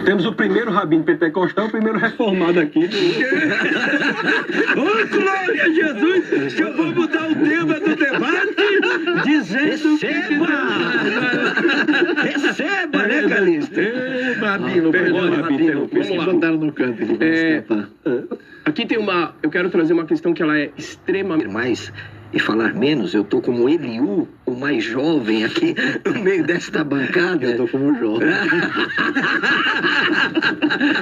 Temos o primeiro rabino pentecostal, o primeiro reformado aqui. Ô, glória a Jesus! Que eu vou mudar o tema do debate dizendo receba, né, Calixto? Rabino, Vamos lá. botaram no canto aqui. Aqui tem uma... Eu quero trazer uma questão que ela é extremamente... mais e falar menos. Eu tô como Eliú, o mais jovem aqui no meio desta bancada. Eu tô como jovem.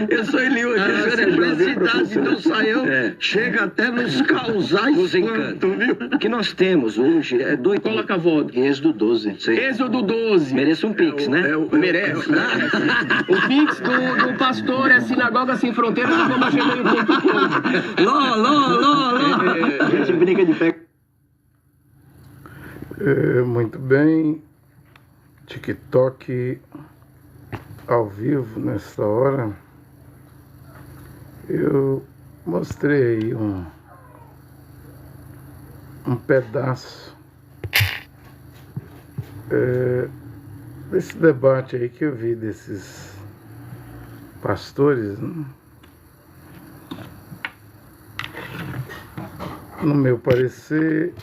Eu sou Eliú aqui, o senhor é com essa idade do Saião, chega até nos causar nos encantos, viu? Que nós temos hoje é dois... Coloca a voto. Êxodo 12. Êxodo 12. Merece um pix, né? Merece. O pix do pastor é Sinagoga Sem Fronteiras, @gmail.com. Ló. Gente, brinca de pé. Muito bem, TikTok ao vivo nessa hora. Eu mostrei aí um pedaço desse debate aí que eu vi desses pastores, né? No meu parecer,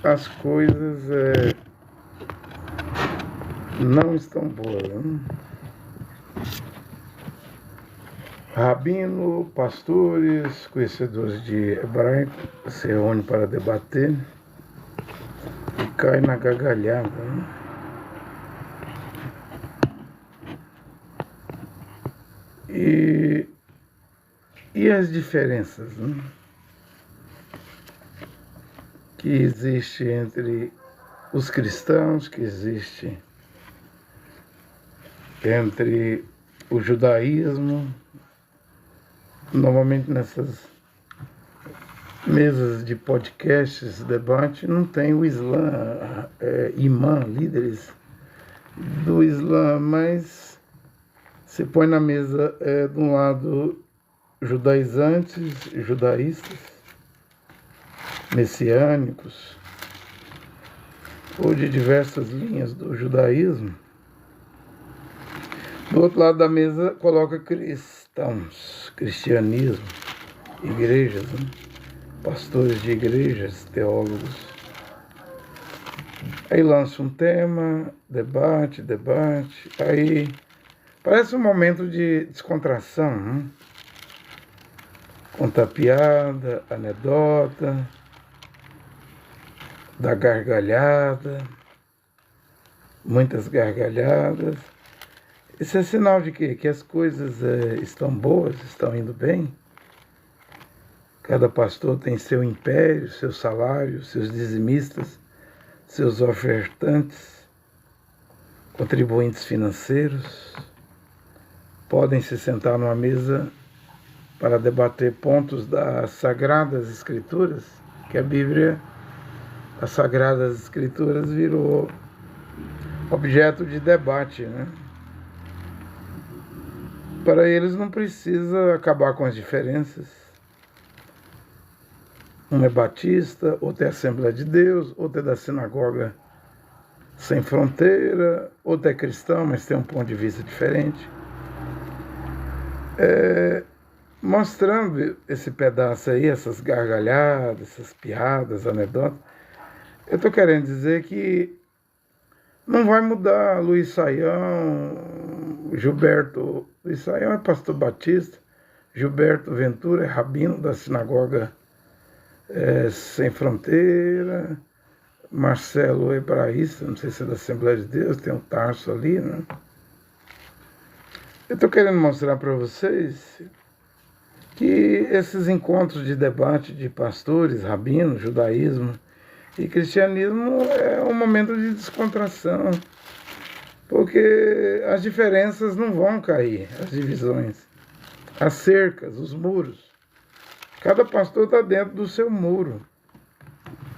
as coisas não estão boas, né? Rabino, pastores, conhecedores de hebraico se reúnem para debater e caem na gargalhada, né? E as diferenças, né, que existe entre os cristãos, que existe entre o judaísmo. Normalmente nessas mesas de podcasts, debate, não tem o Islã, imã, líderes do Islã, mas se põe na mesa de um lado judaizantes, judaístas, messiânicos, ou de diversas linhas do judaísmo. Do outro lado da mesa coloca cristãos, cristianismo, igrejas, né? Pastores de igrejas, teólogos. Aí lança um tema, debate, aí parece um momento de descontração, né? Conta piada, anedota, da gargalhada, muitas gargalhadas. Isso é sinal de quê? Que as coisas estão boas, estão indo bem. Cada pastor tem seu império, seu salário, seus dizimistas, seus ofertantes, contribuintes financeiros. Podem se sentar numa mesa para debater pontos das Sagradas Escrituras, que a Bíblia, as Sagradas Escrituras, virou objeto de debate, né? Para eles não precisa acabar com as diferenças. Um é batista, outro é Assembleia de Deus, outro é da Sinagoga Sem Fronteira, outro é cristão, mas tem um ponto de vista diferente. Mostrando esse pedaço aí, essas gargalhadas, essas piadas, anedotas, eu estou querendo dizer que não vai mudar. Luiz Saião, Gilberto, Luiz Saião é pastor batista, Gilberto Ventura é rabino da Sinagoga Sem Fronteira, Marcelo é hebraísta, não sei se é da Assembleia de Deus, tem um Tarso ali, né? Eu estou querendo mostrar para vocês que esses encontros de debate de pastores, rabinos, judaísmo e cristianismo é um momento de descontração, porque as diferenças não vão cair, as divisões, as cercas, os muros. Cada pastor está dentro do seu muro,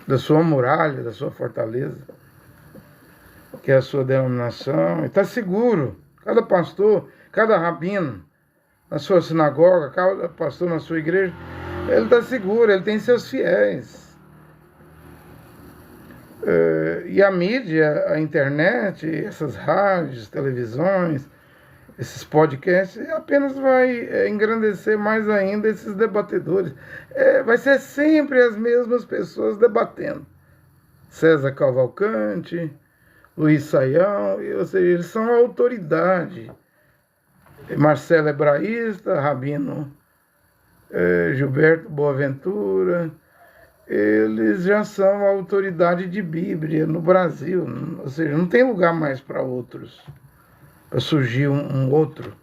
da sua muralha, da sua fortaleza, que é a sua denominação, e está seguro. Cada pastor, cada rabino na sua sinagoga, cada pastor na sua igreja, ele está seguro, ele tem seus fiéis. E a mídia, a internet, essas rádios, televisões, esses podcasts, apenas vai engrandecer mais ainda esses debatedores. Vai ser sempre as mesmas pessoas debatendo. César Cavalcante, Luiz Saião, ou seja, eles são a autoridade. Marcelo Hebraísta, Rabino Gilberto Boaventura, eles já são a autoridade de Bíblia no Brasil, ou seja, não tem lugar mais para outros, para surgir um outro,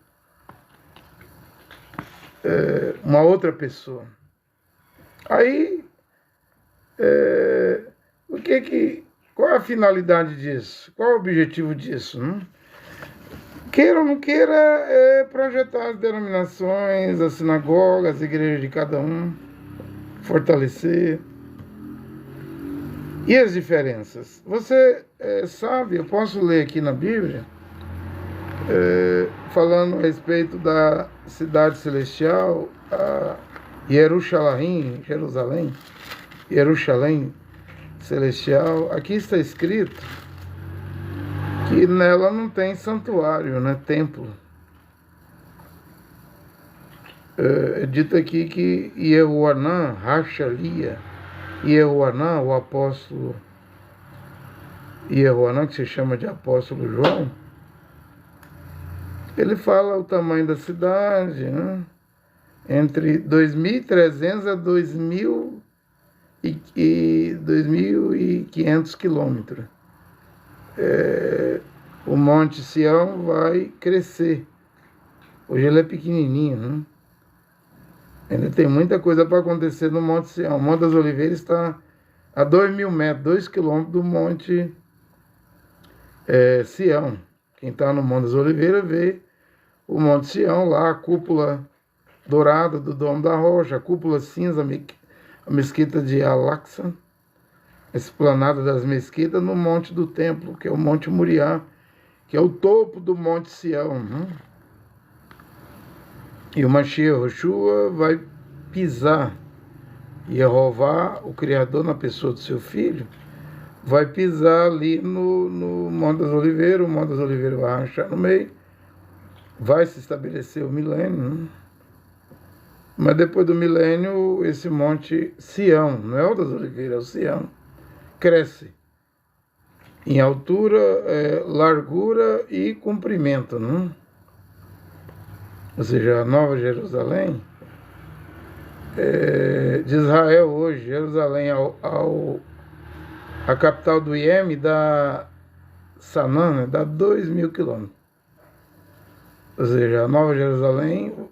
uma outra pessoa. Aí, qual é a finalidade disso? Qual é o objetivo disso? Queira ou não queira, projetar as denominações, as sinagogas, as igrejas de cada um, fortalecer. E as diferenças? Você sabe, eu posso ler aqui na Bíblia, falando a respeito da cidade celestial, a Jerusalém celestial. Aqui está escrito que nela não tem santuário, né? Templo. É dito aqui que Yehoanã, Rachalia, Yehoanã, o apóstolo Yehoanã, que se chama de apóstolo João, ele fala o tamanho da cidade, né? Entre 2.300 a 2.500 quilômetros. O Monte Sião vai crescer. Hoje ele é pequenininho, né? Ainda tem muita coisa para acontecer no Monte Sião. O Monte das Oliveiras está a 2.000 metros, 2 quilômetros do Monte Sião. Quem está no Monte das Oliveiras vê o Monte Sião lá, a cúpula dourada do Domo da Rocha, a cúpula cinza, a mesquita de Al-Aqsa, a esplanada das mesquitas no Monte do Templo, que é o Monte Moriá, que é o topo do Monte Sião. Né? E o Mashiach Yoshua vai pisar, Yehová, o Criador na pessoa do seu Filho, vai pisar ali no Monte das Oliveiras. O Monte das Oliveiras vai rachar no meio, vai se estabelecer o milênio, né? Mas depois do milênio, esse Monte Sião, não é o das Oliveiras, é o Sião, cresce em altura, largura e comprimento, né? Ou seja, a Nova Jerusalém, de Israel hoje, Jerusalém a capital do Iêmen dá Sanã, né? Dá 2.000 quilômetros. Ou seja, a Nova Jerusalém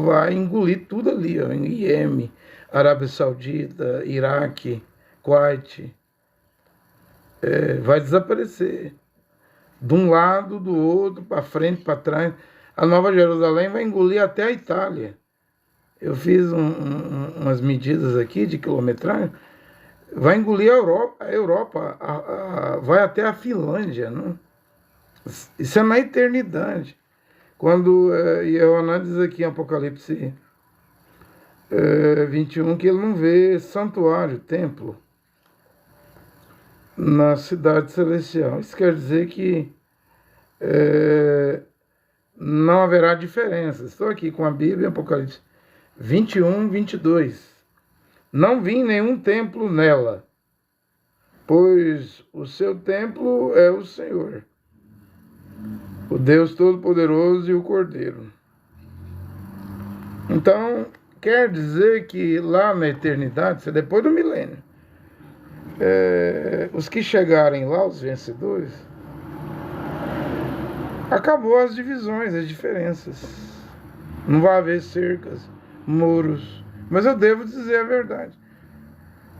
vai engolir tudo ali, ó, em Iêmen, Arábia Saudita, Iraque, Kuwait, vai desaparecer. De um lado, do outro, para frente, para trás. A Nova Jerusalém vai engolir até a Itália. Eu fiz umas medidas aqui de quilometragem. Vai engolir a Europa, vai até a Finlândia. Né? Isso é na eternidade. Quando Yehoanã diz aqui em Apocalipse 21 que ele não vê santuário, templo, na cidade celestial. Isso quer dizer que não haverá diferença. Estou aqui com a Bíblia, Apocalipse 21, 22. Não vi nenhum templo nela, pois o seu templo é o Senhor, o Deus Todo-Poderoso e o Cordeiro. Então, quer dizer que lá na eternidade, isso é depois do milênio, os que chegarem lá, os vencedores, acabou as divisões, as diferenças. Não vai haver cercas, muros. Mas eu devo dizer a verdade.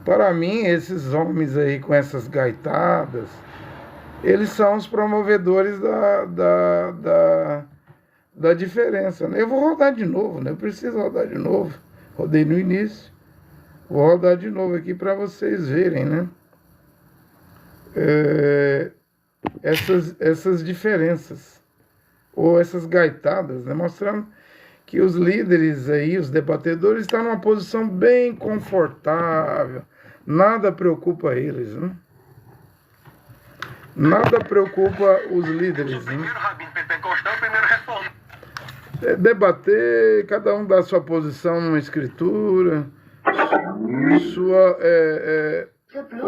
Para mim, esses homens aí com essas gaitadas, eles são os promovedores da diferença. Né? Eu vou rodar de novo, né? Eu preciso rodar de novo. Rodei no início. Vou rodar de novo aqui para vocês verem, né? Essas diferenças, ou essas gaitadas, né? Mostrando que os líderes aí, os debatedores, estão numa posição bem confortável. Nada preocupa eles, né? Nada preocupa os líderes, né? Primeiro rabino pentecostal, primeiro reformado. É debater, cada um dá sua posição numa escritura, sua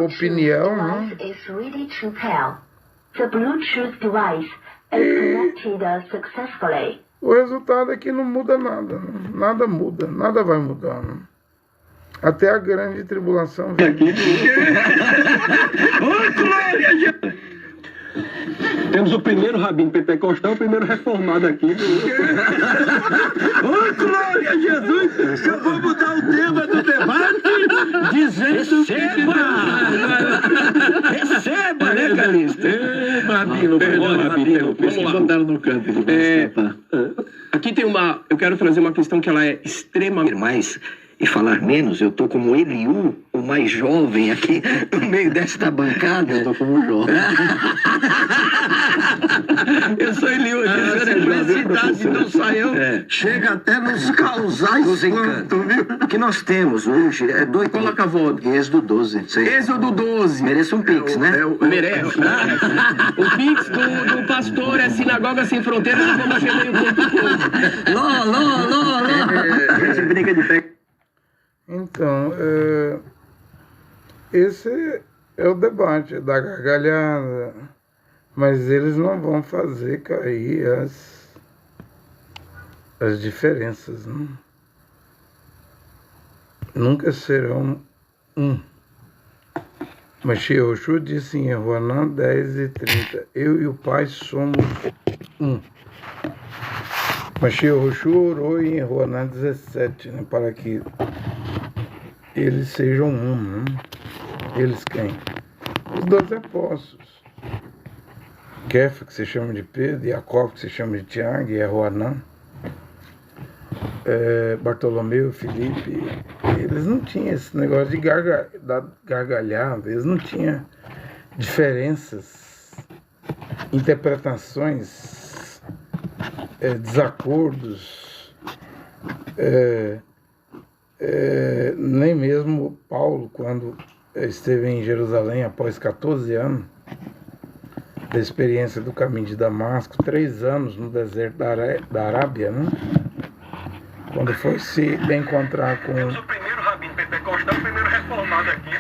opinião, né? Is really too pale. The Bluetooth device is connected successfully. O resultado é que não muda nada, né? Nada muda, nada vai mudar, né? Até a grande tribulação vem. Temos o primeiro rabino pentecostal, o primeiro reformado aqui. Ô, glória a Jesus! Eu vou mudar o tema do debate dizendo receba, né, Calixto? Rabino, vamos lá. Botaram no canto de Aqui tem uma... Eu quero trazer uma questão que ela é extremamente... mais e falar menos, eu tô como Eliú, o mais jovem aqui no meio desta bancada. Eu tô como jovem. Eu sou Eliú, a simplicidade do Saião chega até nos causar espanto, viu? Que nós temos hoje é dois... Coloca a volta. Êxodo 12. Êxodo 12. Merece um pix, né? Merece. O pix do pastor é Sinagoga Sem Fronteiras, @gmail.com. Ló. Esse brinca de pé. Então, esse é o debate da gargalhada, mas eles não vão fazer cair as diferenças, né? Nunca serão um. Mas Yoshua disse em Yohanan 10:30, eu e o Pai somos um. Mas Yoshua orou em Yohanan 17, né, para que eles sejam um, né? Eles quem? Os 12 apóstolos. Kefa, que se chama de Pedro, Jacó, que se chama de Tiago, e Yohanan, Bartolomeu, Filipe. Eles não tinham esse negócio de gargalhada, eles não tinham diferenças, interpretações, desacordos, nem mesmo Paulo, quando esteve em Jerusalém após 14 anos da experiência do caminho de Damasco, 3 anos no deserto da Arábia, né? Quando foi se encontrar com Temos o primeiro rabino pentecostal, o primeiro reformado aqui.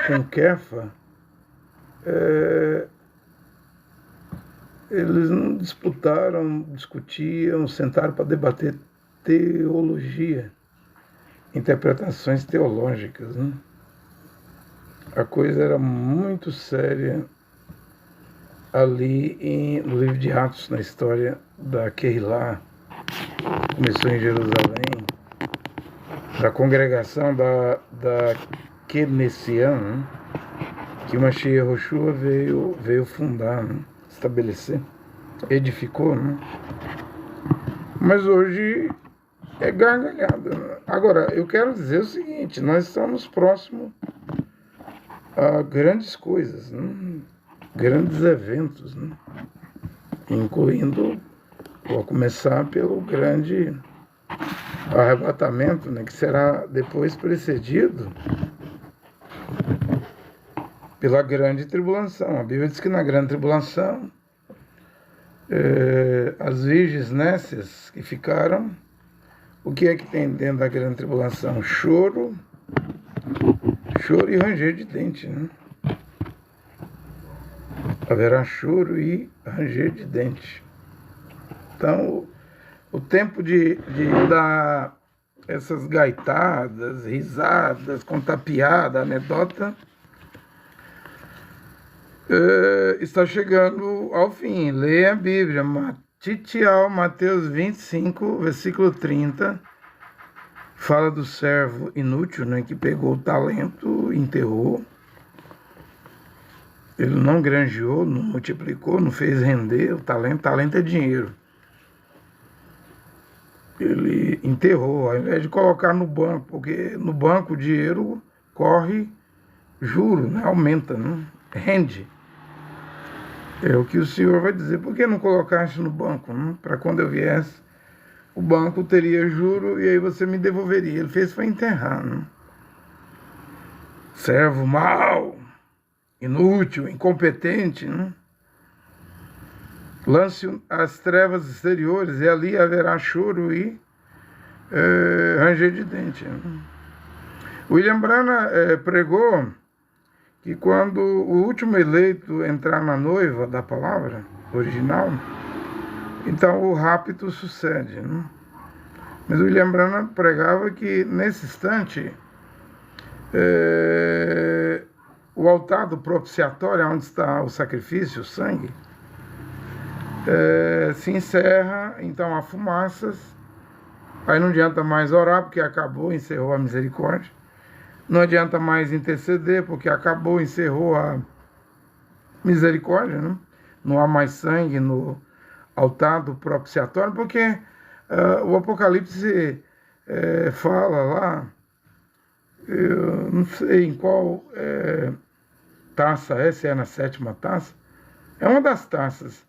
com Kefa, eles não disputaram, discutiam, sentaram para debater teologia, interpretações teológicas, né? A coisa era muito séria ali no livro de Atos, na história da Keilah, começou em Jerusalém, da congregação da Kenessian, né? Que o Mashiach Yoshua veio fundar, né? Estabelecer, edificou, né? Mas hoje é gargalhada, né? Agora, eu quero dizer o seguinte, nós estamos próximos a grandes coisas, né? Grandes eventos, né? Incluindo, vou começar pelo grande arrebatamento, né? Que será depois precedido pela grande tribulação. A Bíblia diz que na grande tribulação as virgens nécias que ficaram, o que é que tem dentro da grande tribulação? Choro e ranger de dente, né? Haverá choro e ranger de dente. Então, o tempo de dar essas gaitadas, risadas, contar piada, anedota, está chegando ao fim. Leia a Bíblia, Mateus 25, versículo 30, fala do servo inútil, né, que pegou o talento, enterrou, ele não granjeou, não multiplicou, não fez render o talento é dinheiro. Ele enterrou, ao invés de colocar no banco, porque no banco o dinheiro corre juro, né, aumenta, né, rende. É o que o Senhor vai dizer. Por que não colocaste no banco, né? Para quando eu viesse, o banco teria juro e aí você me devolveria. Ele fez para enterrar, né? Servo mau, inútil, incompetente, né? lance-o às trevas exteriores, e ali haverá choro e ranger de dente. William Branham pregou que quando o último eleito entrar na noiva da palavra original, então o rapto sucede. Né? Mas William Branham pregava que nesse instante o altar do propiciatório, onde está o sacrifício, o sangue, se encerra, então há fumaças, aí não adianta mais orar, porque acabou, encerrou a misericórdia, não adianta mais interceder, porque acabou, encerrou a misericórdia, né? Não há mais sangue no altar do propiciatório, porque o Apocalipse fala lá, eu não sei em qual taça é, se é na 7ª taça, é uma das taças.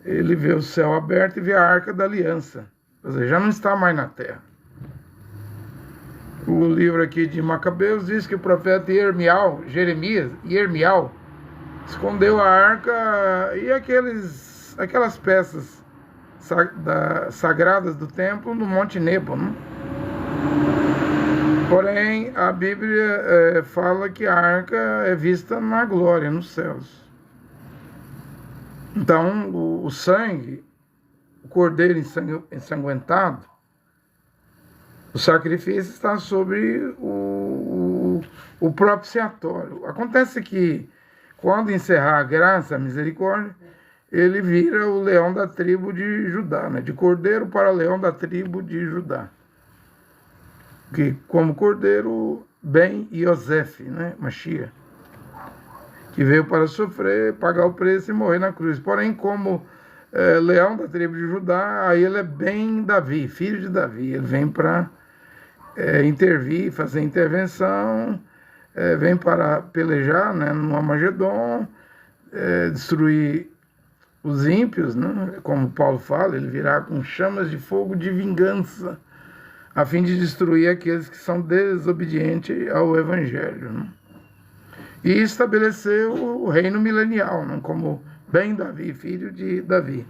Ele vê o céu aberto e vê a arca da aliança, ou seja, já não está mais na terra. O livro aqui de Macabeus diz que o profeta Jeremias escondeu a arca e aquelas peças sagradas do templo no Monte Nebo, né? Porém, a Bíblia fala que a arca é vista na glória, nos céus. Então, o sangue, o cordeiro ensanguentado, o sacrifício está sobre o propiciatório. Acontece que, quando encerrar a graça, a misericórdia, ele vira o leão da tribo de Judá, né? De cordeiro para leão da tribo de Judá. Que, como cordeiro, Ben Yosef, né? Mashiach, que veio para sofrer, pagar o preço e morrer na cruz. Porém, como leão da tribo de Judá, aí ele é Ben Davi, filho de Davi. Ele vem para intervir, fazer intervenção, vem para pelejar, né, no Armagedon, destruir os ímpios, né, como Paulo fala, ele virá com chamas de fogo de vingança, a fim de destruir aqueles que são desobedientes ao Evangelho. Né? E estabeleceu o reino milenial, né, como Ben Davi, filho de Davi.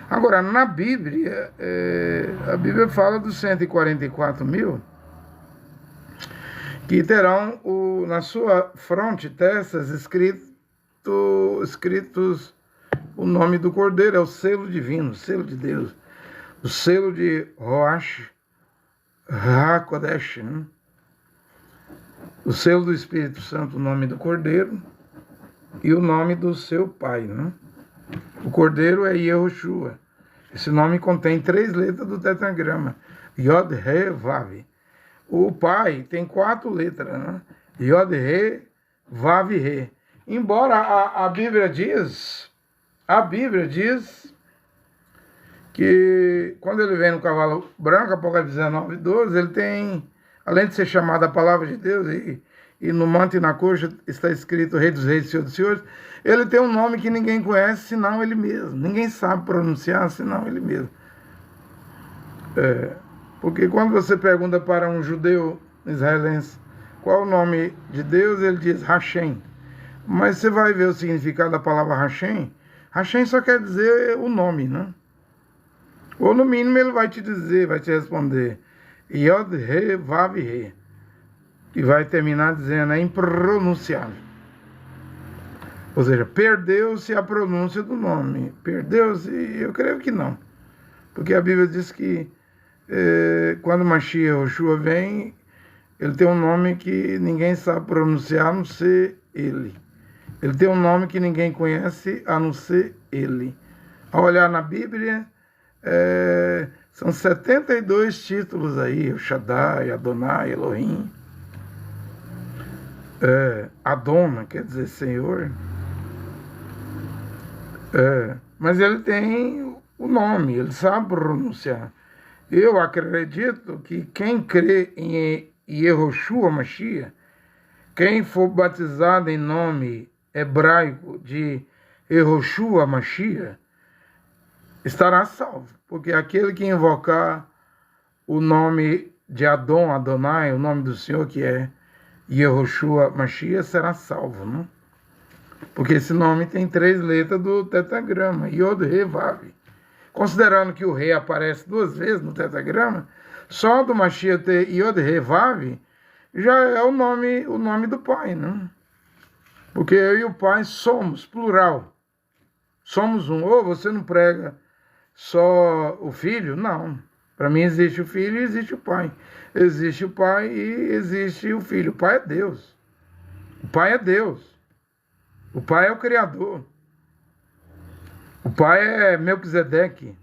Agora, na Bíblia, a Bíblia fala dos 144 mil que terão na sua fronte, testas, escritos o nome do Cordeiro, é o selo divino, o selo de Deus, o selo de Roash HaKodesh, né? O selo do Espírito Santo, o nome do Cordeiro e o nome do seu pai, né? O Cordeiro é Yehoshua. Esse nome contém 3 letras do tetragrama. Yod, He, Vav. O pai tem 4 letras, né? Yod, He, Vav, He. Embora a Bíblia diz que quando ele vem no cavalo branco, Apocalipse 19, 12, ele tem, além de ser chamado a palavra de Deus, e no manto e na coxa está escrito Rei dos Reis, Senhor dos Senhores, ele tem um nome que ninguém conhece, senão ele mesmo. Ninguém sabe pronunciar, senão ele mesmo. Porque quando você pergunta para um judeu israelense qual o nome de Deus, ele diz Hashem. Mas você vai ver o significado da palavra Hashem. Hashem só quer dizer o nome, né? Ou no mínimo ele vai te dizer, vai te responder Yod, He, Vav, He. E vai terminar dizendo, é impronunciável. Ou seja, perdeu-se a pronúncia do nome. Perdeu-se? Eu creio que não. Porque a Bíblia diz que quando Mashiach Yehoshua vem, ele tem um nome que ninguém sabe pronunciar, a não ser ele. Ele tem um nome que ninguém conhece, a não ser ele. Ao olhar na Bíblia, são 72 títulos aí, o Shaddai, Adonai, Elohim. Adona, quer dizer Senhor. Mas ele tem o nome, ele sabe pronunciar. Eu acredito que quem crê em Yehoshua Mashiach, quem for batizado em nome hebraico de Yehoshua Mashiach, estará salvo. Porque aquele que invocar o nome de Adonai, o nome do Senhor, que é Yehoshua Mashiach, será salvo, né? Porque esse nome tem 3 letras do tetragrama, Yod, Re, Vav. Considerando que o Re aparece 2 vezes no tetragrama, só do Mashiach ter Yod, Re, Vav já é o nome do Pai, né? Porque eu e o Pai somos, plural. Somos um. Ou você não prega só o Filho? Não. Para mim existe o Filho e existe o Pai. Existe o Pai e existe o Filho. O Pai é Deus. O Pai é Deus. O Pai é o Criador. O Pai é Melquisedeque,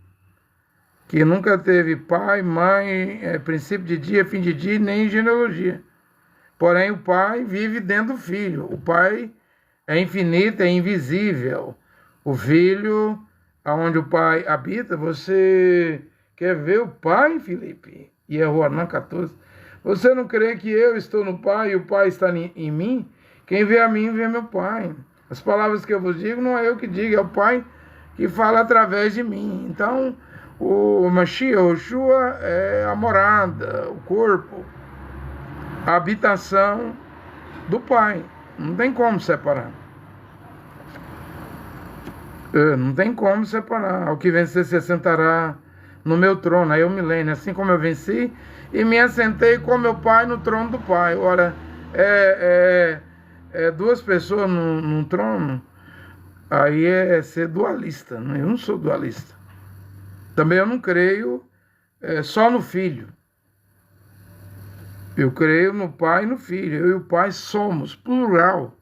que nunca teve pai, mãe, princípio de dia, fim de dia, nem genealogia. Porém, o Pai vive dentro do Filho. O Pai é infinito, é invisível. O Filho, aonde o Pai habita, você quer ver o Pai, Felipe? E é Roanã 14. Você não crê que eu estou no Pai e o Pai está em mim? Quem vê a mim, vê meu Pai. As palavras que eu vos digo, não é eu que digo, é o Pai que fala através de mim. Então, o Mashiach, o Yeshua, é a morada, o corpo, a habitação do Pai. Não tem como separar. Não tem como separar. Ao que vencer se assentará no meu trono, aí eu milênio, assim como eu venci e me assentei com meu Pai no trono do Pai. Ora, 2 pessoas num trono, aí é ser dualista, né? Eu não sou dualista. Também eu não creio só no Filho. Eu creio no Pai e no Filho. Eu e o Pai somos, plural.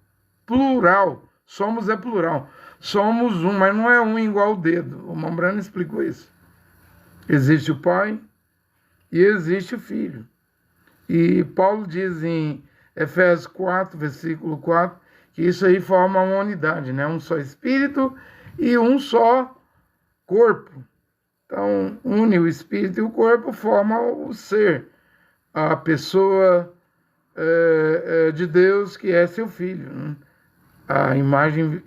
Plural. Somos é plural. Somos um, mas não é um igual o dedo. O Mambrano explicou isso. Existe o Pai e existe o Filho. E Paulo diz em Efésios 4, versículo 4, que isso aí forma uma unidade, né? Um só Espírito e um só corpo. Então, une o Espírito e o corpo, forma o ser, a pessoa de Deus que é seu Filho, né? A imagem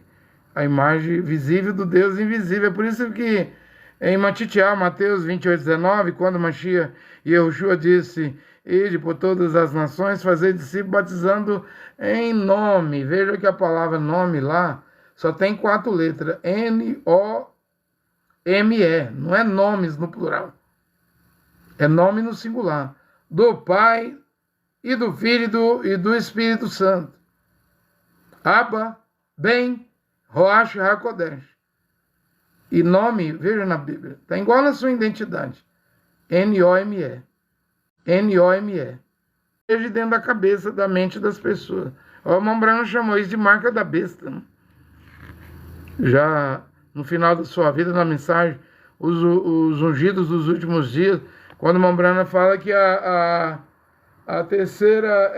visível do Deus invisível. É por isso que em Mateus 28, 19, quando Mashiach e Yeshua disse: ide por todas as nações, fazer discípulos, batizando em nome. Veja que a palavra nome lá só tem 4 letras. N-O-M-E. Não é nomes no plural. É nome no singular. Do Pai e do Filho e do Espírito Santo. Abba, Ben, Roach, HaKodesh. E nome, veja na Bíblia, está igual na sua identidade. N-O-M-E. N-O-M-E. Veja dentro da cabeça, da mente das pessoas. O Mambrano chamou isso de marca da besta, né? Já no final da sua vida, na mensagem, os ungidos dos últimos dias, quando o Mambrano fala que a terceira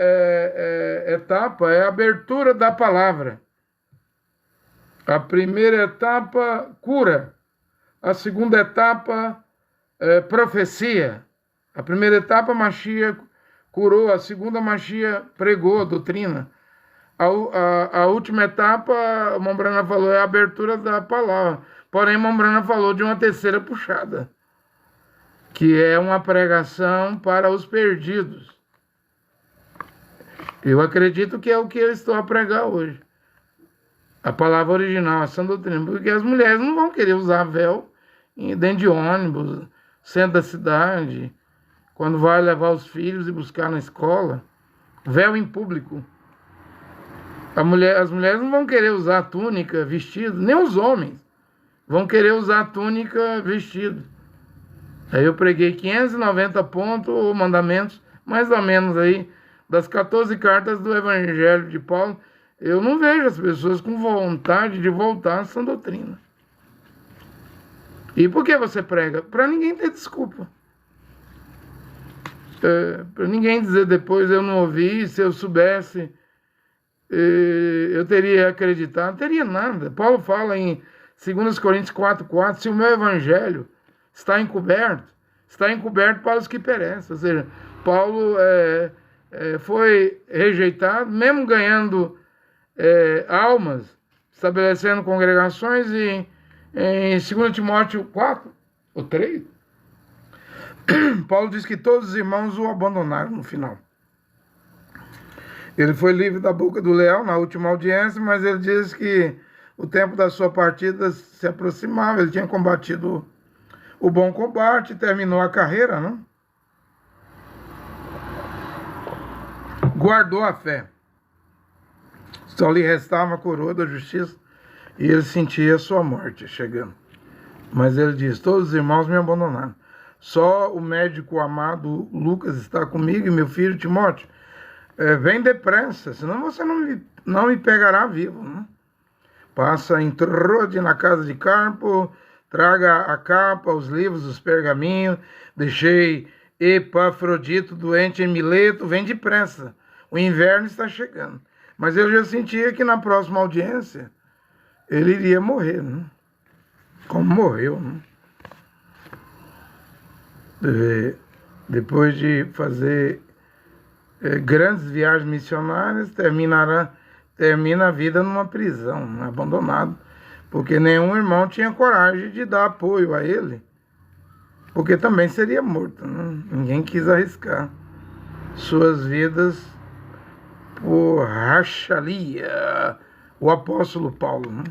etapa é a abertura da palavra. A primeira etapa, cura. A segunda etapa, profecia. A primeira etapa, Mashiach curou. A segunda, Mashiach pregou a doutrina. A última etapa, Mambrana falou, é a abertura da palavra. Porém, Mambrana falou de uma terceira puxada, que é uma pregação para os perdidos. Eu acredito que é o que eu estou a pregar hoje. A palavra original, a sã doutrina, porque as mulheres não vão querer usar véu dentro de ônibus, centro da cidade, quando vai levar os filhos e buscar na escola, véu em público. As mulheres não vão querer usar túnica, vestido, nem os homens vão querer usar túnica, vestido. Aí eu preguei 590 pontos ou mandamentos, mais ou menos aí, das 14 cartas do Evangelho de Paulo. Eu não vejo as pessoas com vontade de voltar à sã doutrina. E por que você prega? Para ninguém ter desculpa. Para ninguém dizer depois, eu não ouvi, se eu soubesse, eu teria acreditado. Não teria nada. Paulo fala em 2 Coríntios 4,4, se o meu evangelho está encoberto para os que perecem. Ou seja, Paulo foi rejeitado, mesmo ganhando almas, estabelecendo congregações, e em 2 Timóteo 4, ou 3, Paulo diz que todos os irmãos o abandonaram no final. Ele foi livre da boca do leão na última audiência, mas ele disse que o tempo da sua partida se aproximava. Ele tinha combatido o bom combate, terminou a carreira, né? Guardou a fé. Só lhe restava a coroa da justiça e ele sentia a sua morte chegando. Mas ele diz: todos os irmãos me abandonaram. Só o médico amado Lucas está comigo e meu filho Timóteo. Vem depressa, senão você não me pegará vivo, né? Passa em Trode, na casa de Carpo, traga a capa, os livros, os pergaminhos. Deixei Epafrodito doente em Mileto, vem depressa. O inverno está chegando. Mas eu já sentia que na próxima audiência ele iria morrer, né? Como morreu, né? Depois de fazer grandes viagens missionárias, termina a vida numa prisão, né? Abandonado, porque nenhum irmão tinha coragem de dar apoio a ele, porque também seria morto, né? Ninguém quis arriscar suas vidas por rachalia. O apóstolo Paulo, né?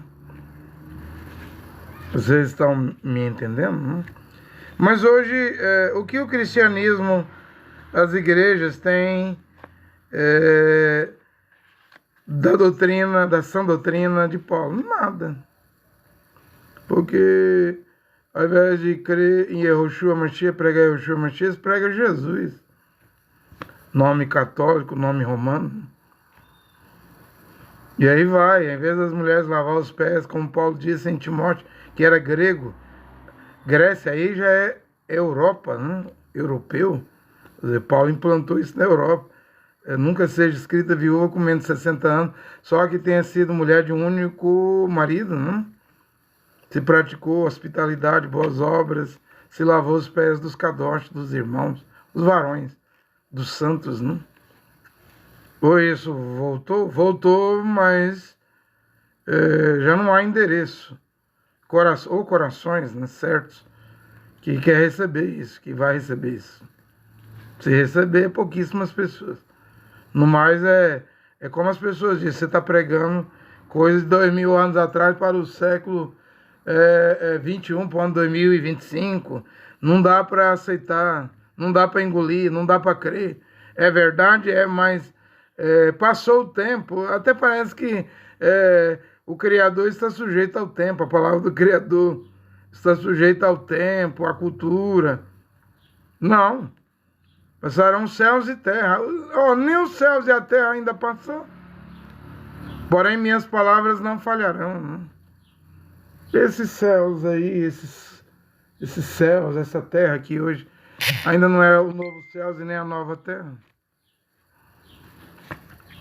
Vocês estão me entendendo, né? Mas hoje, o que o cristianismo, as igrejas têm da sã doutrina de Paulo? Nada. Porque ao invés de crer em Yahushua Mashiach, pregar Yahushua Mashiach, prega Jesus. Nome católico, nome romano. E aí vai, ao invés das mulheres lavar os pés, como Paulo disse em Timóteo, que era grego, Grécia aí já é Europa, né? Europeu. Quer dizer, Paulo implantou isso na Europa. Nunca seja escrita viúva com menos de 60 anos, só que tenha sido mulher de um único marido, né? Se praticou hospitalidade, boas obras, se lavou os pés dos kadosh, dos irmãos, dos varões, dos santos, né? Ou isso voltou? Voltou, mas já não há endereço. Ou corações, né, certos, que quer receber isso, que vai receber isso. Se receber, pouquíssimas pessoas. No mais, é como as pessoas dizem, você está pregando coisas de 2000 anos atrás para o século 21, para o ano 2025. Não dá para aceitar, não dá para engolir, não dá para crer. É verdade, mas passou o tempo, até parece que o Criador está sujeito ao tempo, a palavra do Criador está sujeita ao tempo, à cultura. Não. Passarão céus e terra. Nem os céus e a terra ainda passou. Porém, minhas palavras não falharão. Né? Esses céus aí, esses céus, essa terra aqui hoje, ainda não é o novo céus e nem a nova terra.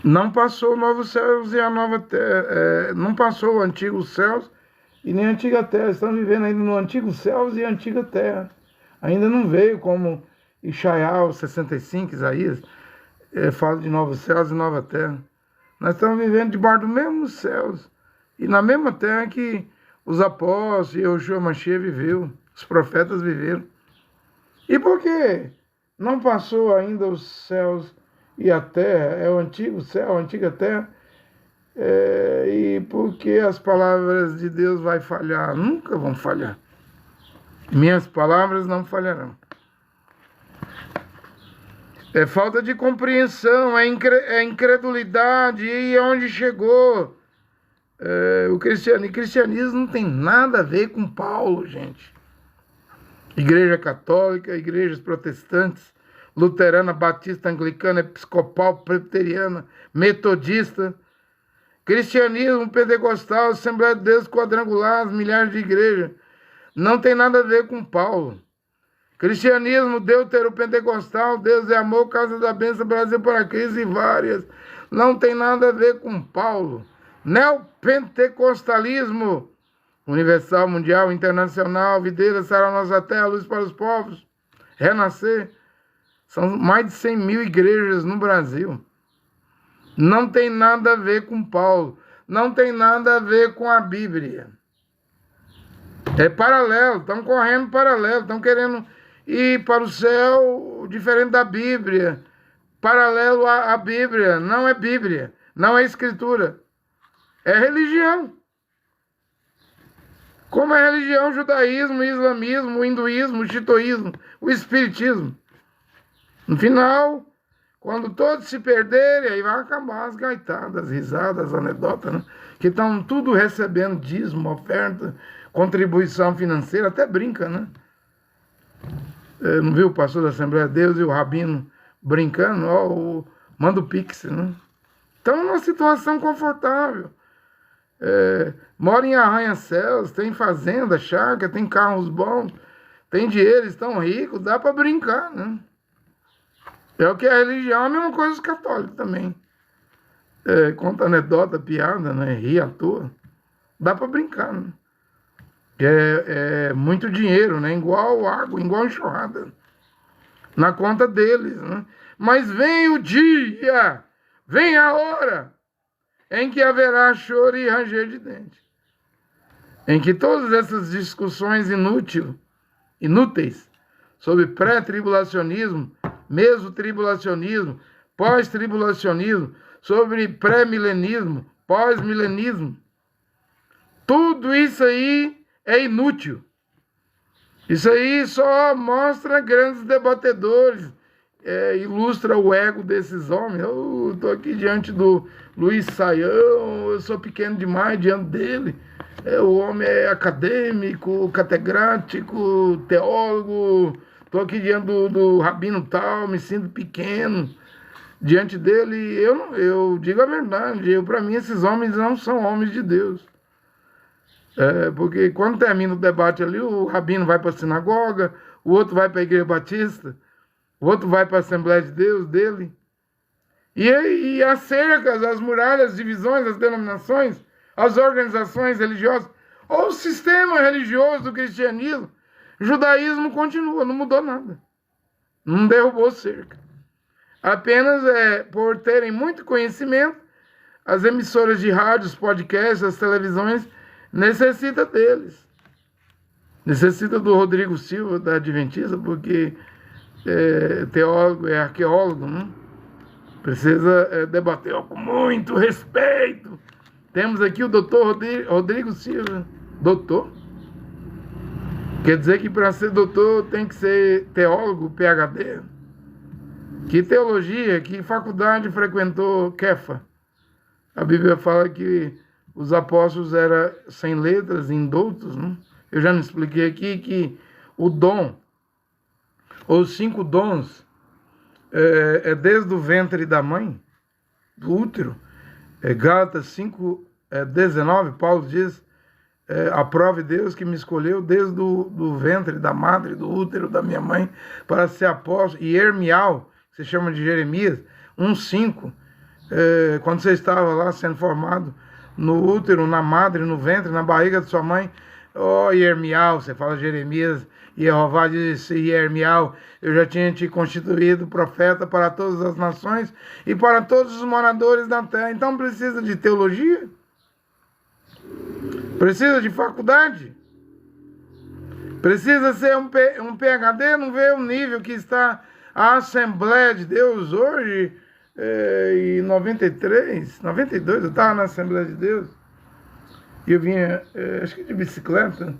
Não passou o novo céus e a nova terra. Não passou o antigo céus e nem a antiga terra. Estamos vivendo ainda no antigo céus e a antiga terra. Ainda não veio como Ishaiah 65, Isaías, fala de novos céus e nova terra. Nós estamos vivendo debaixo dos mesmos céus e na mesma terra que os apóstolos e Yahushua Mashiach viveu, os profetas viveram. E por que não passou ainda os céus e a terra? É o antigo céu, a antiga terra. E por que as palavras de Deus vai falhar? Nunca vão falhar. Minhas palavras não falharão. É falta de compreensão, é incredulidade, e onde chegou o cristianismo não tem nada a ver com Paulo, gente. Igreja católica, igrejas protestantes, luterana, batista, anglicana, episcopal, presbiteriana, metodista, cristianismo, pentecostal, Assembleia de Deus, quadrangular, as milhares de igrejas, não tem nada a ver com Paulo. Cristianismo, deutero-pentecostal, Deus é amor, Casa da Bênção, Brasil para Cristo e várias. Não tem nada a ver com Paulo. Neopentecostalismo, universal, mundial, internacional, videira, sarau nossa terra, luz para os povos, renascer. São mais de 100 mil igrejas no Brasil. Não tem nada a ver com Paulo. Não tem nada a ver com a Bíblia. É paralelo, estão correndo paralelo, estão querendo ir para o céu diferente da Bíblia. paralelo à Bíblia. Não é Bíblia, não é Escritura. É religião. Como é religião, o judaísmo, o islamismo, o hinduísmo, o xitoísmo, o espiritismo. No final, quando todos se perderem, aí vai acabar as gaitadas, as risadas, as anedotas, né? Que estão tudo recebendo dízimo, oferta, contribuição financeira, até brinca, né? Não viu o pastor da Assembleia de Deus e o rabino brincando? Ó, manda o Pix, né? Estão numa situação confortável. Mora em arranha-céus, tem fazenda, chácara, tem carros bons, tem dinheiro, estão ricos, dá para brincar, né? É o que é religião, a mesma coisa os católicos também. Conta anedota, piada, né? Ri à toa. Dá para brincar, né? É muito dinheiro, né? Igual água, igual enxurrada. Na conta deles, né? Mas vem o dia, vem a hora em que haverá choro e ranger de dente. Em que todas essas discussões inúteis sobre pré-tribulacionismo, mesotribulacionismo, pós-tribulacionismo, sobre pré-milenismo, pós-milenismo, tudo isso aí é inútil. Isso aí só mostra grandes debatedores, ilustra o ego desses homens. Eu estou aqui diante do Luiz Saião, eu sou pequeno demais diante dele. O homem é acadêmico, catedrático, teólogo. Estou aqui diante do rabino tal, me sinto pequeno. Diante dele, eu digo a verdade, para mim esses homens não são homens de Deus. Porque quando termina o debate ali, o rabino vai para a sinagoga, o outro vai para a igreja batista, o outro vai para a Assembleia de Deus dele. E as cercas, as muralhas, as divisões, as denominações, as organizações religiosas, ou o sistema religioso do cristianismo, o judaísmo continua, não mudou nada. Não derrubou cerca. Apenas por terem muito conhecimento, as emissoras de rádios, podcasts, as televisões, necessita deles. Necessita do Rodrigo Silva, da Adventista, porque teólogo, é arqueólogo, né? Precisa debater com muito respeito. Temos aqui o doutor Rodrigo Silva. Doutor? Quer dizer que para ser doutor tem que ser teólogo, PhD? Que teologia, que faculdade frequentou Kefa? A Bíblia fala que os apóstolos eram sem letras, indoutos, né? Eu já não expliquei aqui que o dom, os 5 dons, desde o ventre da mãe, do útero. Gálatas 5:19, Paulo diz, aprove Deus que me escolheu desde do ventre da madre, do útero da minha mãe, para ser apóstolo. E Ermial, que se chama de Jeremias, 1:5, quando você estava lá sendo formado no útero, na madre, no ventre, na barriga de sua mãe, Yermial, você fala Jeremias, e Jeová disse, Yermial, eu já tinha te constituído profeta para todas as nações e para todos os moradores da terra. Então precisa de teologia? Precisa de faculdade? Precisa ser um PhD? Não vê o nível que está a Assembleia de Deus hoje? Em 92, eu estava na Assembleia de Deus, e eu vinha, acho que de bicicleta.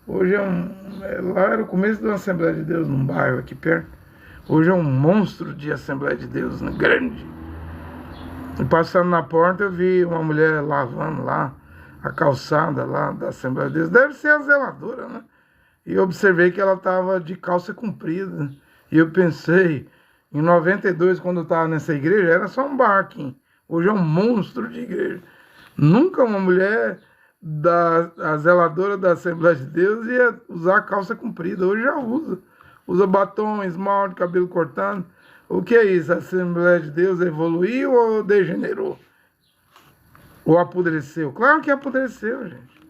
Hoje lá era o começo de uma Assembleia de Deus, num bairro aqui perto. Hoje é um monstro de Assembleia de Deus, né? Grande. E passando na porta, eu vi uma mulher lavando lá a calçada lá da Assembleia de Deus. Deve ser a zeladora, né? E eu observei que ela estava de calça comprida. E eu pensei, em 92, quando eu estava nessa igreja, era só um barquinho. Hoje é um monstro de igreja. Nunca uma mulher a zeladora da Assembleia de Deus ia usar calça comprida. Hoje já usa. Usa batom, esmalte, cabelo cortado. O que é isso? A Assembleia de Deus evoluiu ou degenerou? Ou apodreceu? Claro que apodreceu, gente.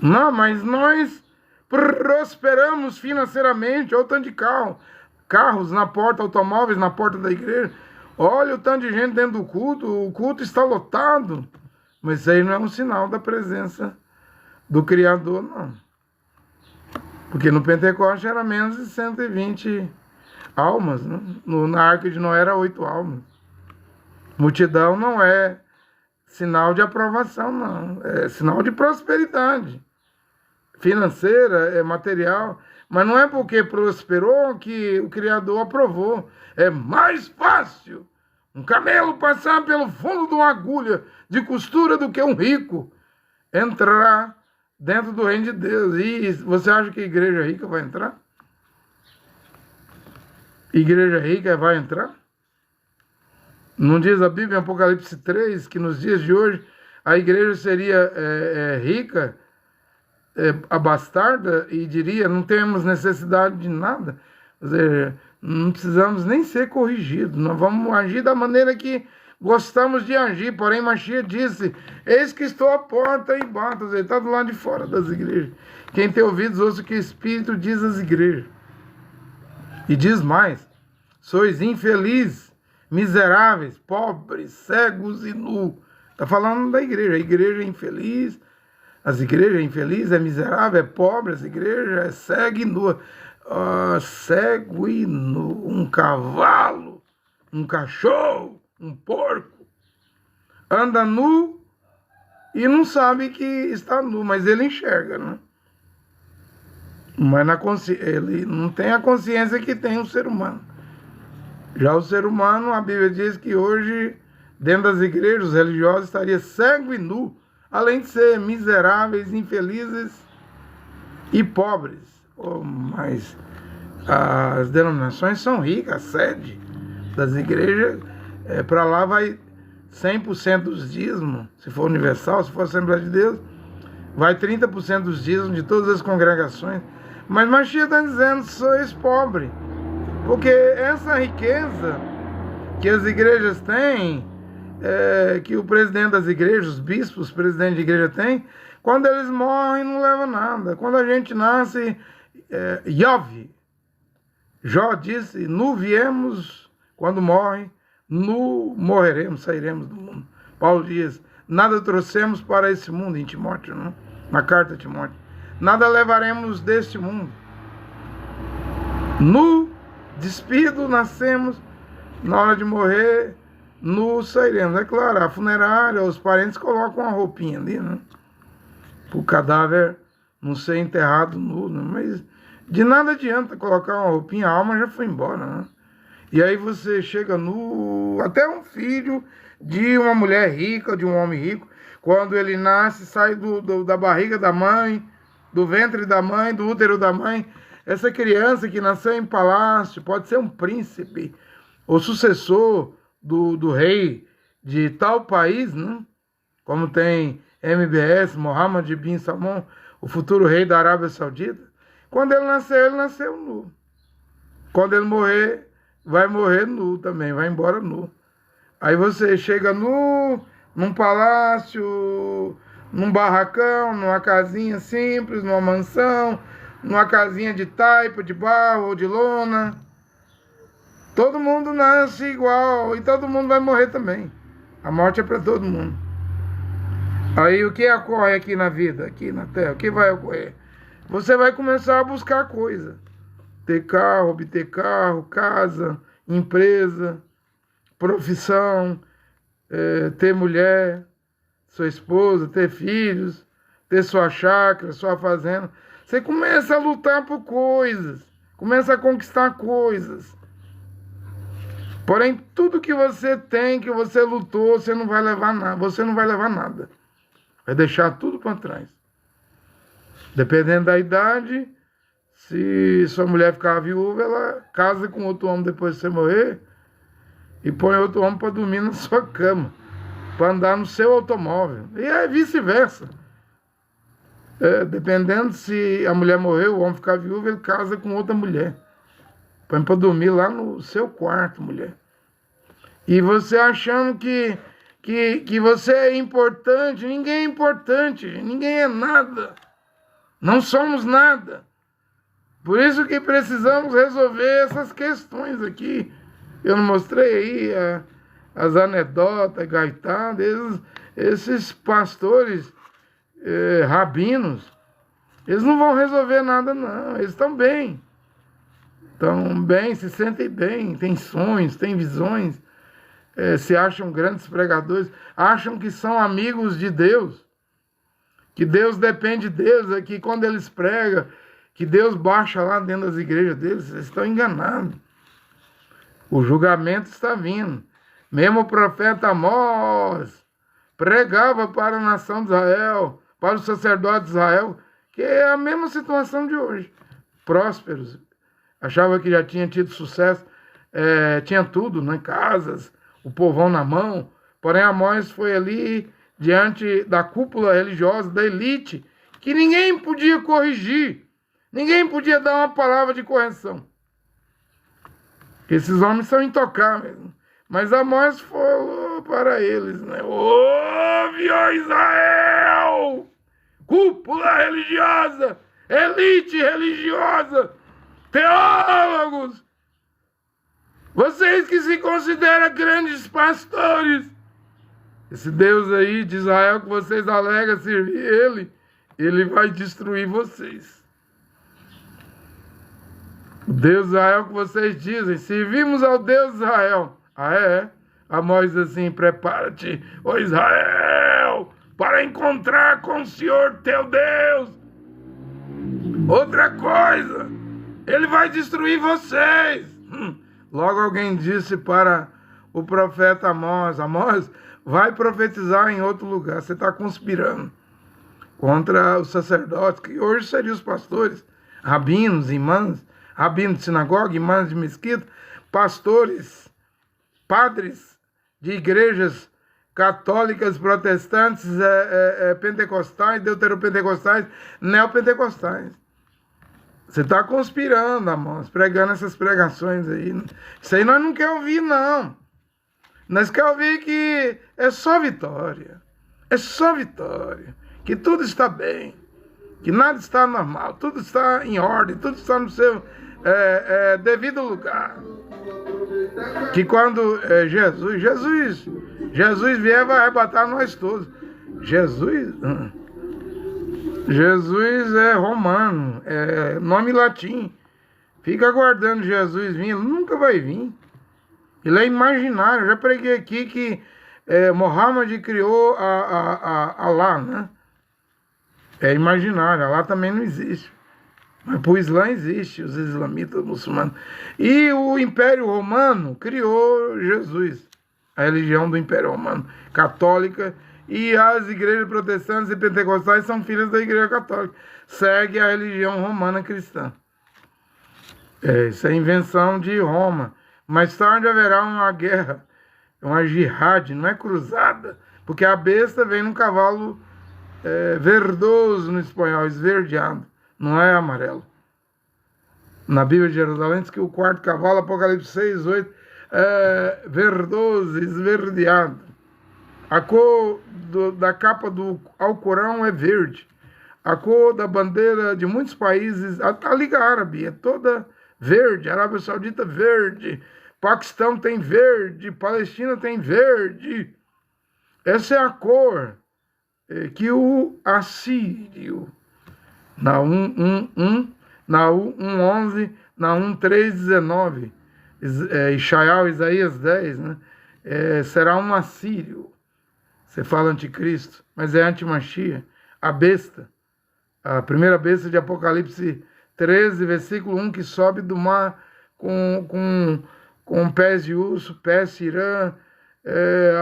Não, mas nós prosperamos financeiramente. Olha o tanto de carros na porta, automóveis na porta da igreja. Olha o tanto de gente dentro do culto. O culto está lotado. Mas isso aí não é um sinal da presença do Criador, não. Porque no Pentecoste era menos de 120. almas, né? Na Arca de Noé era 8 almas. Multidão não é sinal de aprovação, não. É sinal de prosperidade financeira, é material. Mas não é porque prosperou que o Criador aprovou. É mais fácil um camelo passar pelo fundo de uma agulha de costura do que um rico entrar dentro do reino de Deus. E você acha que a igreja rica vai entrar? Igreja rica vai entrar? Não diz a Bíblia em Apocalipse 3 que nos dias de hoje a igreja seria rica, abastarda, e diria, não temos necessidade de nada. Ou seja, não precisamos nem ser corrigidos, nós vamos agir da maneira que gostamos de agir. Porém, Mashiach disse, eis que estou à porta e bato. Ele está do lado de fora das igrejas. Quem tem ouvidos, ouça o que o Espírito diz às igrejas. E diz mais, sois infelizes, miseráveis, pobres, cegos e nus. Está falando da igreja. A igreja é infeliz, as igrejas é infeliz, é miserável, é pobre, as igrejas é cega e nua. Cego e nu, um cavalo, um cachorro, um porco, anda nu e não sabe que está nu, mas ele enxerga, né? Mas ele não tem a consciência que tem o ser humano. Já o ser humano, a Bíblia diz que hoje, dentro das igrejas, os religiosos estariam cego e nu, além de ser miseráveis, infelizes e pobres. Mas as denominações são ricas, a sede das igrejas, para lá vai 100% dos dízimos, se for universal, se for Assembleia de Deus, vai 30% dos dízimos de todas as congregações. Mas Mashiach está dizendo, sois pobres, porque essa riqueza que as igrejas têm, que o presidente das igrejas, os bispos, os presidentes de igreja têm, quando eles morrem não leva nada. Quando a gente nasce, Jó disse, nu viemos, quando morre, nu morreremos, sairemos do mundo. Paulo diz, nada trouxemos para esse mundo, em Timóteo, não? Na carta de Timóteo. Nada levaremos deste mundo. Nu, despido, nascemos, na hora de morrer, nu sairemos. É claro, a funerária, os parentes colocam uma roupinha ali, né? Para o cadáver não ser enterrado nu, né? Mas de nada adianta colocar uma roupinha, a alma já foi embora, né? E aí você chega nu, até um filho de uma mulher rica, de um homem rico, quando ele nasce, sai da barriga da mãe, do ventre da mãe, do útero da mãe, essa criança que nasceu em palácio, pode ser um príncipe, o sucessor do rei de tal país, né? Como tem MBS, Mohammed bin Salman, o futuro rei da Arábia Saudita. Quando ele nasceu nu. Quando ele morrer, vai morrer nu também, vai embora nu. Aí você chega nu, num palácio, num barracão, numa casinha simples, numa mansão, numa casinha de taipa, de barro ou de lona. Todo mundo nasce igual e todo mundo vai morrer também. A morte é para todo mundo. Aí o que ocorre aqui na vida, aqui na terra? O que vai ocorrer? Você vai começar a buscar coisa. Ter carro, obter carro, casa, empresa, profissão, ter mulher, sua esposa, ter filhos, ter sua chácara, sua fazenda. Você começa a lutar por coisas, começa a conquistar coisas. Porém, tudo que você tem, que você lutou, você não vai levar nada. Você não vai levar nada. Vai deixar tudo para trás. Dependendo da idade, se sua mulher ficar viúva, ela casa com outro homem depois de você morrer e põe outro homem para dormir na sua cama, para andar no seu automóvel. E é vice-versa. Dependendo se a mulher morrer, o homem ficar viúvo, ele casa com outra mulher. Põe para dormir lá no seu quarto, mulher. E você achando que você é importante, ninguém é importante, ninguém é nada. Não somos nada. Por isso que precisamos resolver essas questões aqui. Eu não mostrei aí as anedotas, gaitadas, esses pastores rabinos, eles não vão resolver nada não, eles estão bem. estão bem, se sentem bem, têm sonhos, têm visões, se acham grandes pregadores, acham que são amigos de Deus, que Deus depende deles, que quando eles pregam, que Deus baixa lá dentro das igrejas deles, eles estão enganados. O julgamento está vindo. Mesmo o profeta Amós pregava para a nação de Israel, para os sacerdotes de Israel, que é a mesma situação de hoje. Prósperos, achava que já tinha tido sucesso, tinha tudo, né? Casas, o povão na mão. Porém, Amós foi ali diante da cúpula religiosa, da elite, que ninguém podia corrigir, ninguém podia dar uma palavra de correção. Esses homens são intocáveis. Mas Amós falou para eles, né? Ouve, ó Israel! Cúpula religiosa, elite religiosa, teólogos, vocês que se consideram grandes pastores, esse Deus aí de Israel que vocês alegam servir ele vai destruir vocês. O Deus de Israel que vocês dizem, servimos ao Deus de Israel. Ah, é? Amós diz assim, prepara-te, ó Israel, para encontrar com o Senhor teu Deus. Outra coisa, ele vai destruir vocês. Logo alguém disse para o profeta Amós, Amós, vai profetizar em outro lugar, você está conspirando contra os sacerdotes, que hoje seriam os pastores, rabinos, imãs, rabinos de sinagoga, imãs de mesquita, pastores, padres de igrejas católicas, protestantes, pentecostais, deuteropentecostais, neopentecostais. Você está conspirando, Amós, pregando essas pregações aí. Isso aí nós não queremos ouvir, não. Nós queremos ouvir que é só vitória. É só vitória. Que tudo está bem. Que nada está normal. Tudo está em ordem. Tudo está no seu devido lugar. Que quando Jesus vier, vai arrebatar nós todos. Jesus é romano, é nome latim. Fica aguardando Jesus vir, ele nunca vai vir. Ele é imaginário. Eu já preguei aqui que Mohammed criou Alá, né? É imaginário, Alá também não existe. Mas para o Islã existe, os islamitas, muçulmanos. E o Império Romano criou Jesus, a religião do Império Romano, católica. E as igrejas protestantes e pentecostais são filhas da igreja católica. Segue a religião romana cristã. Isso é invenção de Roma. Mais tarde haverá uma guerra, uma jihad, não é cruzada. Porque a besta vem num cavalo verdoso no espanhol, esverdeado. Não é amarelo. Na Bíblia de Jerusalém diz que o quarto cavalo, Apocalipse 6, 8, é verdoso, esverdeado. A cor da capa do Alcorão é verde. A cor da bandeira de muitos países, a Liga Árabe é toda verde. A Arábia Saudita verde. Paquistão tem verde. Palestina tem verde. Essa é a cor que o assírio, na 1:1, na 1:11, na 1:3:19, Isaías 10, né? Será um assírio. Você fala anticristo, mas é antimachia. A besta, a primeira besta de Apocalipse 13, versículo 1, que sobe do mar com pés de urso, pés de irã,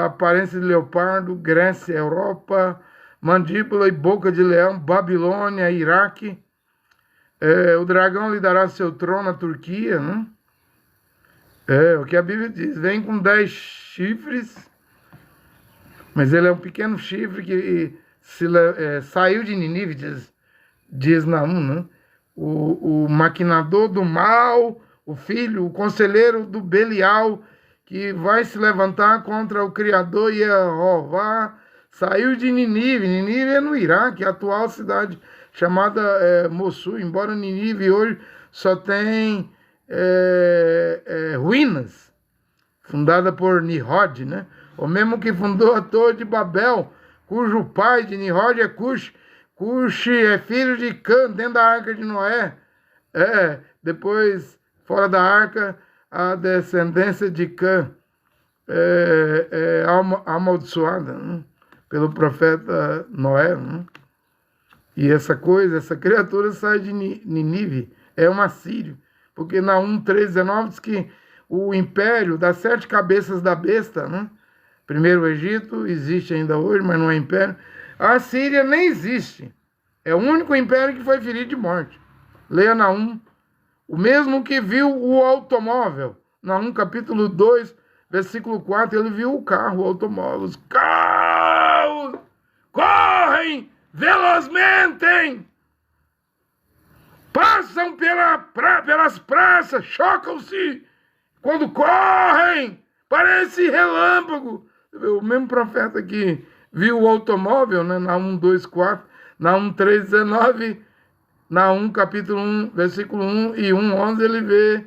aparência de leopardo, Grécia, Europa, mandíbula e boca de leão, Babilônia, Iraque. O dragão lhe dará seu trono na Turquia, né? O que a Bíblia diz, vem com 10 chifres, mas ele é um pequeno chifre que saiu de Ninive, diz Naum, né? O maquinador do mal, o filho, o conselheiro do Belial, que vai se levantar contra o Criador Jeová, saiu de Ninive. Ninive é no Iraque, a atual cidade chamada Mossul, embora Ninive hoje só tem ruínas, fundada por Nimrod, né? O mesmo que fundou a Torre de Babel, cujo pai de Nimrod é Cush. Cush é filho de Cã, dentro da Arca de Noé. Depois fora da arca, a descendência de Cã amaldiçoada, né? Pelo profeta Noé. Né? E essa criatura sai de Nínive, é um assírio. Porque Naum 3,19 diz que o império das 7 cabeças da besta, né? Primeiro o Egito, existe ainda hoje, mas não é império. A Síria nem existe. É o único império que foi ferido de morte. Leia Naum. O mesmo que viu o automóvel. Naum capítulo 2, versículo 4, ele viu o carro, o automóvel. Os carros correm velozmente. Passam pelas praças, chocam-se. Quando correm, parece relâmpago. O mesmo profeta que viu o automóvel, né? Naum 2,4, Naum 3,19, Naum capítulo 1, versículo 1 e 1,11, ele vê,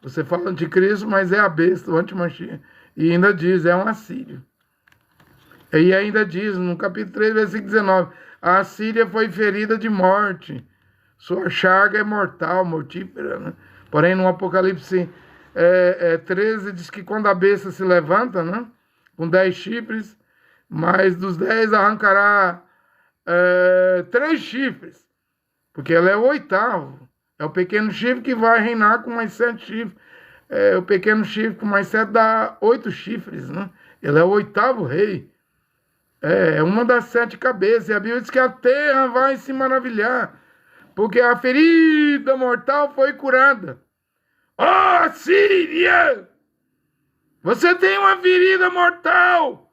você fala anticristo, mas é a besta, o antimashiach. E ainda diz, é um assírio. E ainda diz, no capítulo 3, versículo 19, a Assíria foi ferida de morte, sua chaga é mortal, mortífera, né? Porém, no Apocalipse 13, diz que quando a besta se levanta, né? Com 10 chifres, mas dos 10 arrancará 3 chifres, porque ela é o 8º. É o pequeno chifre que vai reinar com mais 7 chifres. O pequeno chifre com mais 7 dá 8 chifres, né? Ele é o 8º rei. É uma das 7 cabeças. E a Bíblia diz que a terra vai se maravilhar, porque a ferida mortal foi curada. Ó, Síria! Você tem uma ferida mortal!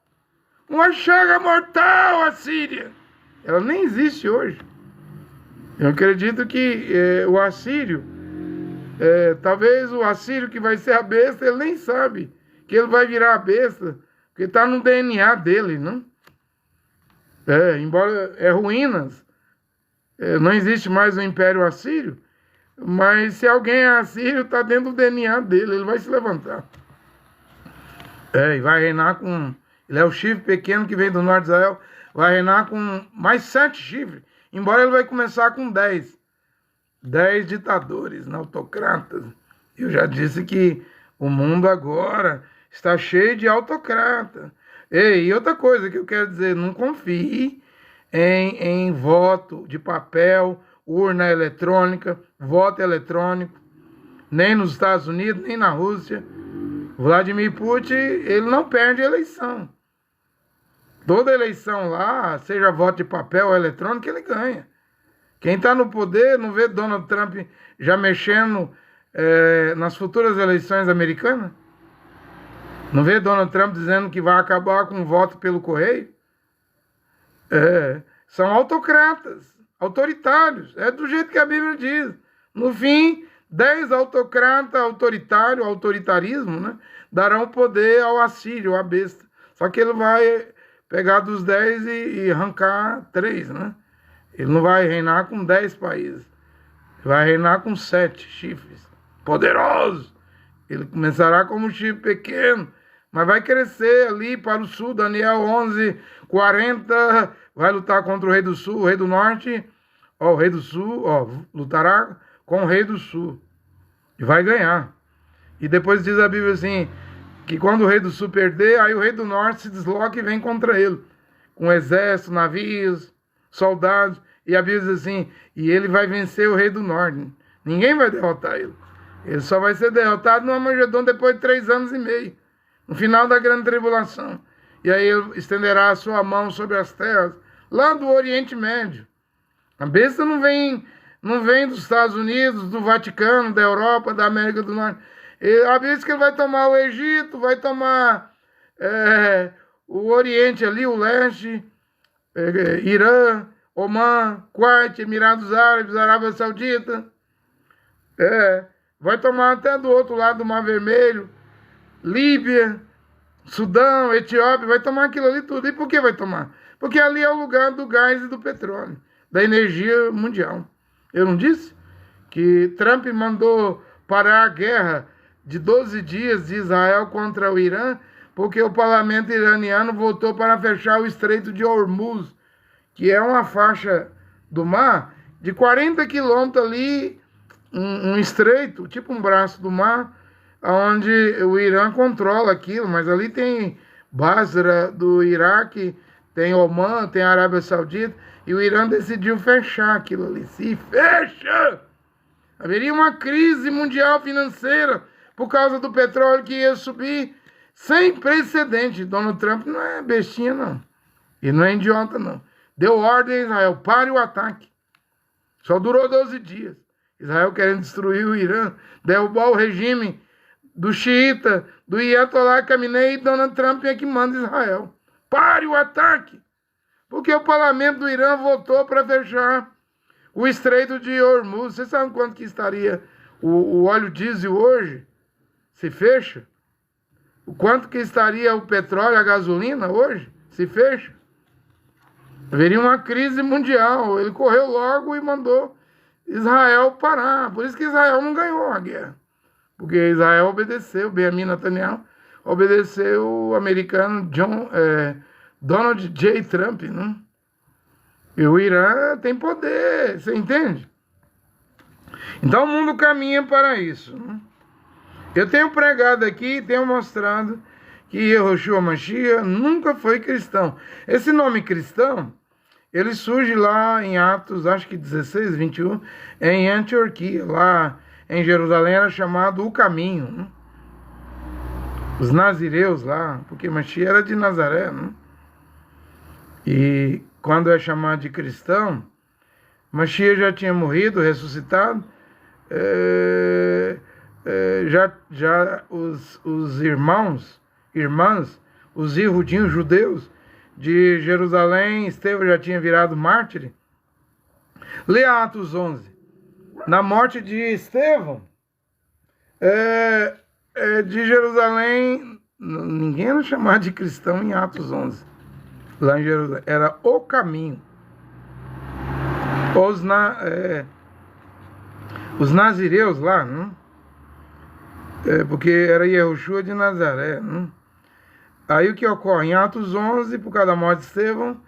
Uma chaga mortal, a Síria! Ela nem existe hoje. Eu acredito que o assírio, talvez o assírio que vai ser a besta, ele nem sabe que ele vai virar a besta, porque está no DNA dele, não? Embora ruínas, não existe mais o Império Assírio, mas se alguém é assírio, está dentro do DNA dele, ele vai se levantar. E vai reinar com... Ele é o chifre pequeno que vem do norte de Israel, vai reinar com mais 7 chifres, embora ele vai começar com 10. 10 ditadores, autocratas. Eu já disse que o mundo agora está cheio de autocrata. E outra coisa que eu quero dizer, não confie em voto de papel, urna eletrônica, voto eletrônico, nem nos Estados Unidos, nem na Rússia. Vladimir Putin, ele não perde a eleição. Toda eleição lá, seja voto de papel ou eletrônico, ele ganha. Quem está no poder não vê Donald Trump já mexendo nas futuras eleições americanas? Não vê Donald Trump dizendo que vai acabar com o voto pelo correio? São autocratas, autoritários. É do jeito que a Bíblia diz. No fim, 10 autocratas autoritários, autoritarismo, né, darão poder ao assírio, à besta. Só que ele vai pegar dos 10 e arrancar 3, né? Ele não vai reinar com 10 países. Ele vai reinar com 7 chifres poderosos. Ele começará como um chifre pequeno, mas vai crescer ali para o sul. Daniel 11:40 vai lutar contra o rei do sul, o rei do norte. O rei do sul lutará com o rei do sul e vai ganhar. E depois diz a Bíblia assim, que quando o rei do sul perder, aí o rei do norte se desloca e vem contra ele, com exército, navios, soldados. E a Bíblia diz assim, e ele vai vencer o rei do norte. Ninguém vai derrotar ele. Ele só vai ser derrotado no Armagedon depois de 3 anos e meio, no final da grande tribulação. E aí ele estenderá a sua mão sobre as terras, lá do Oriente Médio. A besta não vem dos Estados Unidos, do Vaticano, da Europa, da América do Norte. A Bíblia diz que ele vai tomar o Egito, vai tomar o Oriente ali, o Leste, Irã, Omã, Kuwait, Emirados Árabes, Arábia Saudita. Vai tomar até do outro lado do Mar Vermelho, Líbia, Sudão, Etiópia, vai tomar aquilo ali tudo. E por que vai tomar? Porque ali é o lugar do gás e do petróleo, da energia mundial. Eu não disse que Trump mandou parar a guerra de 12 dias de Israel contra o Irã, porque o parlamento iraniano votou para fechar o Estreito de Hormuz, que é uma faixa do mar de 40 quilômetros ali um estreito, tipo um braço do mar, onde o Irã controla aquilo, mas ali tem Basra do Iraque, tem Omã, tem a Arábia Saudita, e o Irã decidiu fechar aquilo ali. Se fecha! Haveria uma crise mundial financeira por causa do petróleo que ia subir sem precedente. Donald Trump não é bestinha, não. E não é idiota, não. Deu ordem a Israel, pare o ataque. Só durou 12 dias. Israel querendo destruir o Irã, derrubar o regime do xiita, do Ayatollah Khamenei, e Donald Trump é que manda Israel. Pare o ataque! Porque o parlamento do Irã votou para fechar o Estreito de Hormuz. Vocês sabem quanto que estaria o óleo diesel hoje? Se fecha? O quanto que estaria o petróleo, a gasolina hoje? Se fecha? Haveria uma crise mundial. Ele correu logo e mandou Israel parar. Por isso que Israel não ganhou a guerra. Porque Israel obedeceu, Benjamin Netanyahu obedeceu o americano Donald J. Trump, né? E o Irã tem poder, você entende? Então o mundo caminha para isso, né? Eu tenho pregado aqui, tenho mostrado que Yehoshua Mashiach nunca foi cristão. Esse nome cristão, ele surge lá em Atos, acho que 16, 21, em Antioquia, lá em Jerusalém, era chamado o Caminho, né? Os nazireus lá, porque Mashiach era de Nazaré, né? E quando é chamado de cristão, Mashiach já tinha morrido, ressuscitado, já os irmãs, os irudinhos judeus de Jerusalém, Estevão já tinha virado mártir. Lê Atos 11. Na morte de Estevão, de Jerusalém, ninguém era chamado de cristão em Atos 11. Lá em Jerusalém, era o caminho. Os nazireus lá, né? Porque era Yehoshua de Nazaré, né? Aí o que ocorre? Em Atos 11, por causa da morte de Estevão,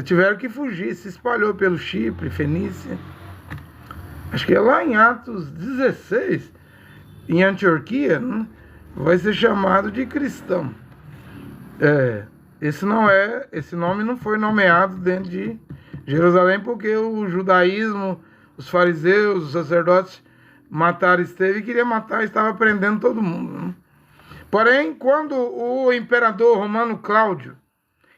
tiveram que fugir, se espalhou pelo Chipre, Fenícia. Acho que é lá em Atos 16, em Antioquia, né? Vai ser chamado de cristão. Esse nome não foi nomeado dentro de Jerusalém, porque o judaísmo, os fariseus, os sacerdotes mataram Estevão e queriam matar, estava prendendo todo mundo, né? Porém, quando o imperador romano Cláudio,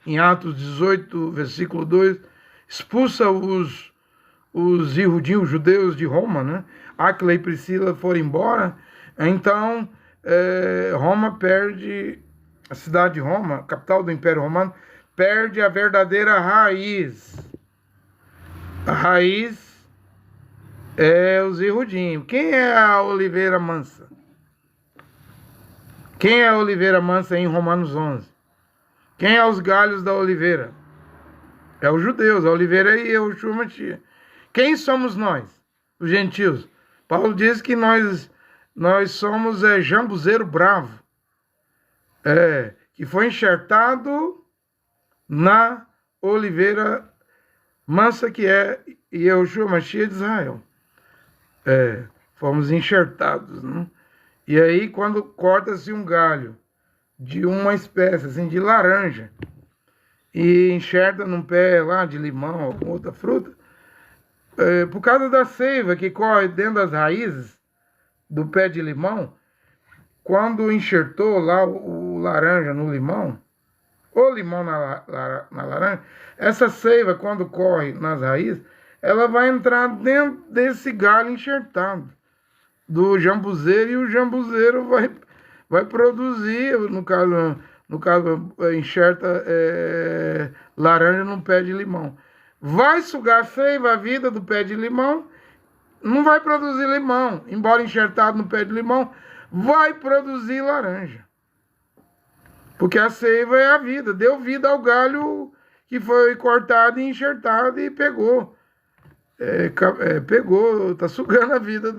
em Atos 18, versículo 2, expulsa os irudinhos judeus de Roma, né? Áquila e Priscila foram embora, então Roma perde, a cidade de Roma, capital do Império Romano, perde a verdadeira raiz. A raiz é os irudinhos. Quem é a oliveira mansa? Quem é a oliveira mansa em Romanos 11? Quem é os galhos da oliveira? É os judeus, a oliveira é Yehoshua Mashiach. Quem somos nós, os gentios? Paulo diz que nós somos jambuzeiro bravo, que foi enxertado na oliveira mansa que é Yehoshua Mashiach de Israel. Fomos enxertados, né? E aí, quando corta-se um galho de uma espécie assim, de laranja e enxerta num pé lá de limão ou alguma outra fruta, por causa da seiva que corre dentro das raízes do pé de limão, quando enxertou lá o laranja no limão, ou limão na laranja, essa seiva, quando corre nas raízes, ela vai entrar dentro desse galho enxertado do jambuzeiro, e o jambuzeiro vai produzir, no caso enxerta laranja no pé de limão. Vai sugar a seiva, a vida do pé de limão, não vai produzir limão, embora enxertado no pé de limão, vai produzir laranja. Porque a seiva é a vida, deu vida ao galho que foi cortado e enxertado e pegou. Tá sugando a vida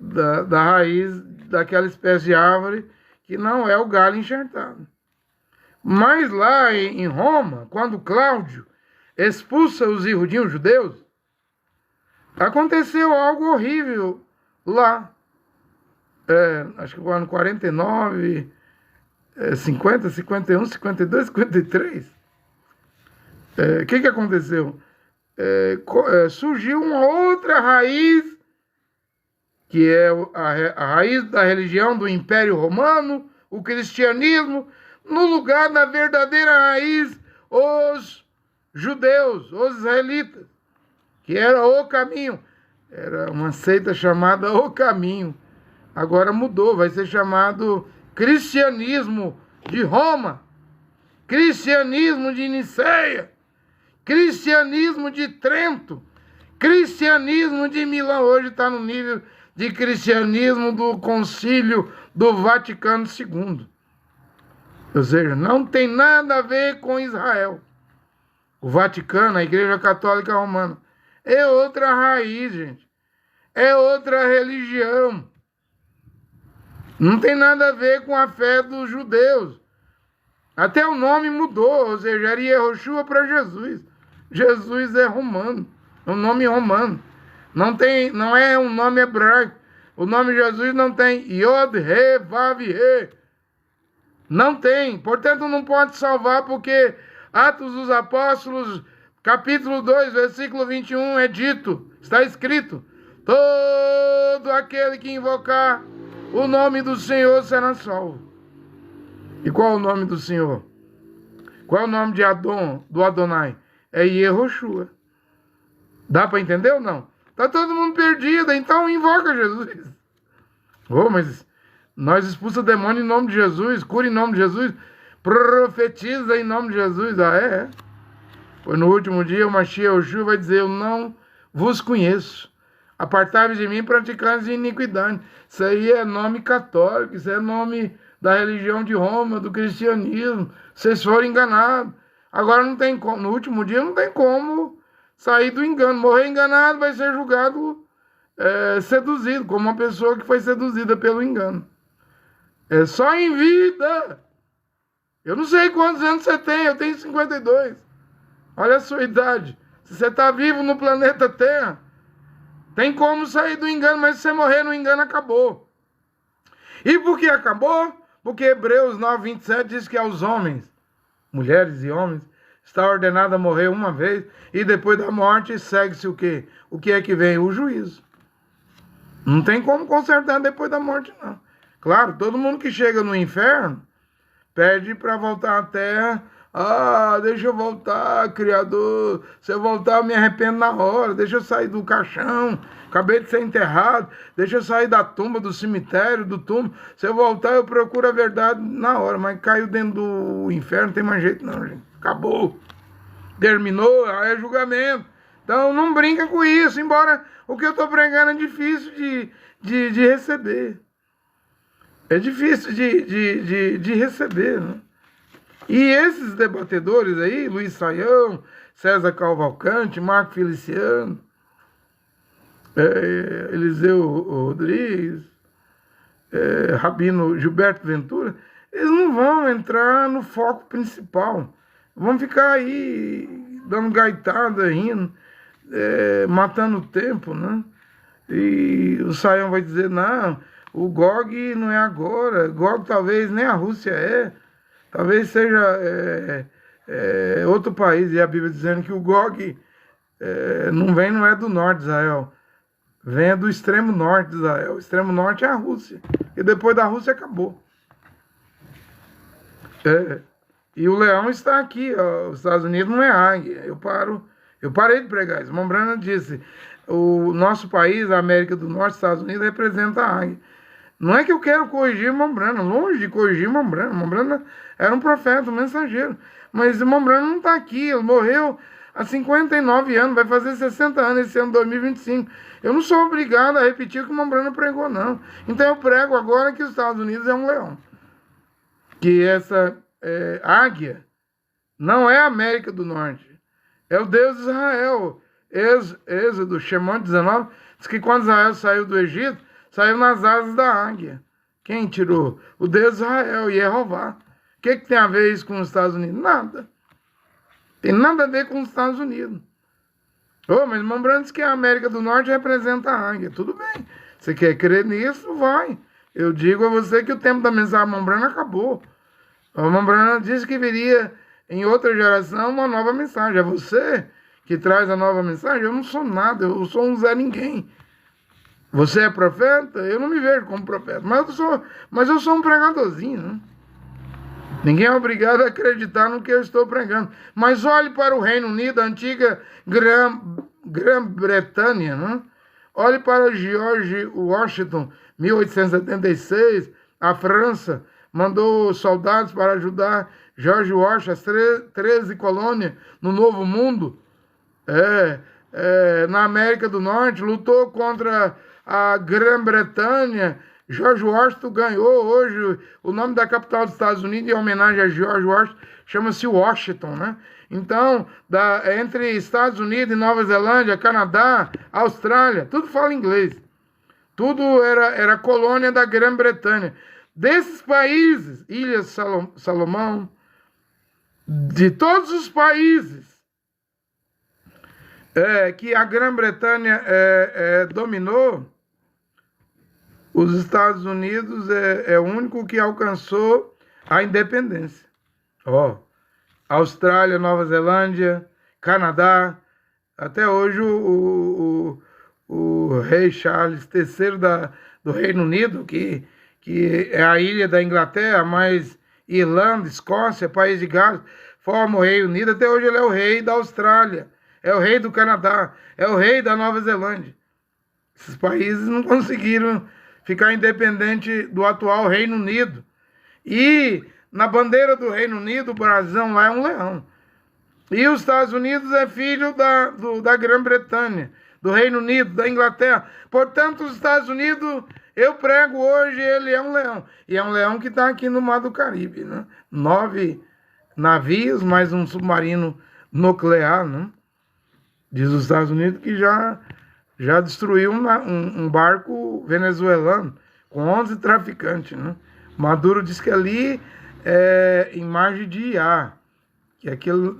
da raiz daquela espécie de árvore que não é o galho enxertado. Mas lá em Roma, quando Cláudio expulsa os irudinhos judeus, Aconteceu algo horrível lá. Acho que no ano 49, 50, 51, 52, 53. O que aconteceu? Surgiu uma outra raiz, que é a raiz da religião do Império Romano, o cristianismo, no lugar da verdadeira raiz, os judeus, os israelitas, que era o caminho. Era uma seita chamada O Caminho. Agora mudou, vai ser chamado Cristianismo de Roma, Cristianismo de Niceia, Cristianismo de Trento, Cristianismo de Milão. Hoje está no nível de cristianismo do Concílio do Vaticano II. Ou seja, não tem nada a ver com Israel. O Vaticano, a Igreja Católica Romana, é outra raiz, gente. É outra religião. Não tem nada a ver com a fé dos judeus. Até o nome mudou, ou seja, era Yehoshua para Jesus. Jesus é romano, é um nome romano. Não é um nome hebraico. O nome Jesus não tem Yod, He, Vav, He. Não tem. Portanto, não pode salvar, porque Atos dos Apóstolos, capítulo 2, versículo 21, é dito, está escrito: todo aquele que invocar o nome do Senhor será salvo. E qual é o nome do Senhor? Qual é o nome de do Adonai? É Yehoshua. Dá para entender ou não? Está todo mundo perdido, então invoca Jesus. Mas nós expulsamos demônio em nome de Jesus, cura em nome de Jesus, profetiza em nome de Jesus. Pois no último dia o Mashiach Yehoshua vai dizer: eu não vos conheço. Apartai-vos de mim, praticantes de iniquidade. Isso aí é nome católico, isso é nome da religião de Roma, do cristianismo. Vocês foram enganados. Agora não tem como, no último dia não tem como sair do engano. Morrer enganado vai ser julgado seduzido, como uma pessoa que foi seduzida pelo engano. É só em vida. Eu não sei quantos anos você tem, eu tenho 52. Olha a sua idade. Se você está vivo no planeta Terra, tem como sair do engano, mas se você morrer no engano, acabou. E por que acabou? Porque Hebreus 9:27 diz que aos homens, mulheres e homens, está ordenado a morrer uma vez, e depois da morte segue-se o quê? O que é que vem? O juízo. Não tem como consertar depois da morte, não. Claro, todo mundo que chega no inferno pede para voltar à terra. Deixa eu voltar, Criador. Se eu voltar, eu me arrependo na hora. Deixa eu sair do caixão. Acabei de ser enterrado. Deixa eu sair da tumba, do cemitério, do túmulo. Se eu voltar, eu procuro a verdade na hora. Mas caiu dentro do inferno, não tem mais jeito não, gente. Acabou. Terminou, aí é julgamento. Então não brinca com isso. Embora o que eu estou pregando é difícil de receber. É difícil de receber, né? E esses debatedores aí, Luiz Saião, César Cavalcante, Marco Feliciano, Eliseu Rodrigues, Rabino Gilberto Ventura, eles não vão entrar no foco principal. Vão ficar aí dando gaitada, rindo, matando o tempo, né? E o Saião vai dizer: não, o Gog não é agora, Gog talvez nem a Rússia talvez seja outro país. E a Bíblia dizendo que o Gog não é do norte de Israel, vem do extremo norte de Israel. O extremo norte é a Rússia, e depois da Rússia acabou. E o leão está aqui, os Estados Unidos não é águia. Eu parei de pregar isso. Mombrana disse: o nosso país, a América do Norte, Estados Unidos, representa a águia. Não é que eu quero corrigir Mombrana, longe de corrigir Mombrana. Mombrana era um profeta, um mensageiro. Mas Mombrana não está aqui, ele morreu há 59 anos, vai fazer 60 anos esse ano, 2025. Eu não sou obrigado a repetir o que Mombrana pregou, não. Então eu prego agora que os Estados Unidos é um leão. Que essa águia não é a América do Norte, é o Deus de Israel. Êxodo, Shemot 19, diz que quando Israel saiu do Egito, saiu nas asas da águia. Quem tirou? O Deus de Israel, Yehová. O que tem a ver isso com os Estados Unidos? Nada. Tem nada a ver com os Estados Unidos. Oh, mas Rembrandt diz que a América do Norte representa a águia. Tudo bem. Você quer crer nisso? Vai. Eu digo a você que o tempo da mensagem de Rembrandt acabou. O Rembrandt disse que viria em outra geração uma nova mensagem. É você que traz a nova mensagem? Eu não sou nada, eu sou um Zé Ninguém. Você é profeta? Eu não me vejo como profeta, mas eu sou um pregadorzinho, né? Ninguém é obrigado a acreditar no que eu estou pregando. Mas olhe para o Reino Unido, a antiga Grã-Bretanha, né? Olhe para George Washington, 1876, a França mandou soldados para ajudar George Washington, as 13 colônias no Novo Mundo. Na América do Norte, lutou contra a Grã-Bretanha. George Washington ganhou. Hoje o nome da capital dos Estados Unidos, em homenagem a George Washington, chama-se Washington, né? Então, entre Estados Unidos e Nova Zelândia, Canadá, Austrália, tudo fala inglês. Tudo era colônia da Grã-Bretanha. Desses países, Ilhas Salomão, de todos os países que a Grã-Bretanha dominou, os Estados Unidos é o único que alcançou a independência. Austrália, Nova Zelândia, Canadá, até hoje o rei Charles III do Reino Unido, que é a ilha da Inglaterra, mais Irlanda, Escócia, País de Gales, forma o Reino Unido. Até hoje ele é o rei da Austrália, é o rei do Canadá, é o rei da Nova Zelândia. Esses países não conseguiram ficar independente do atual Reino Unido. E na bandeira do Reino Unido, o brasão lá é um leão. E os Estados Unidos é filho da Grã-Bretanha, do Reino Unido, da Inglaterra. Portanto, os Estados Unidos, eu prego hoje, ele é um leão. E é um leão que está aqui no Mar do Caribe, né? 9 navios, mais um submarino nuclear, né? Diz os Estados Unidos que já destruiu um barco venezuelano com 11 traficantes, né? Maduro diz que ali é imagem de IA, que aquele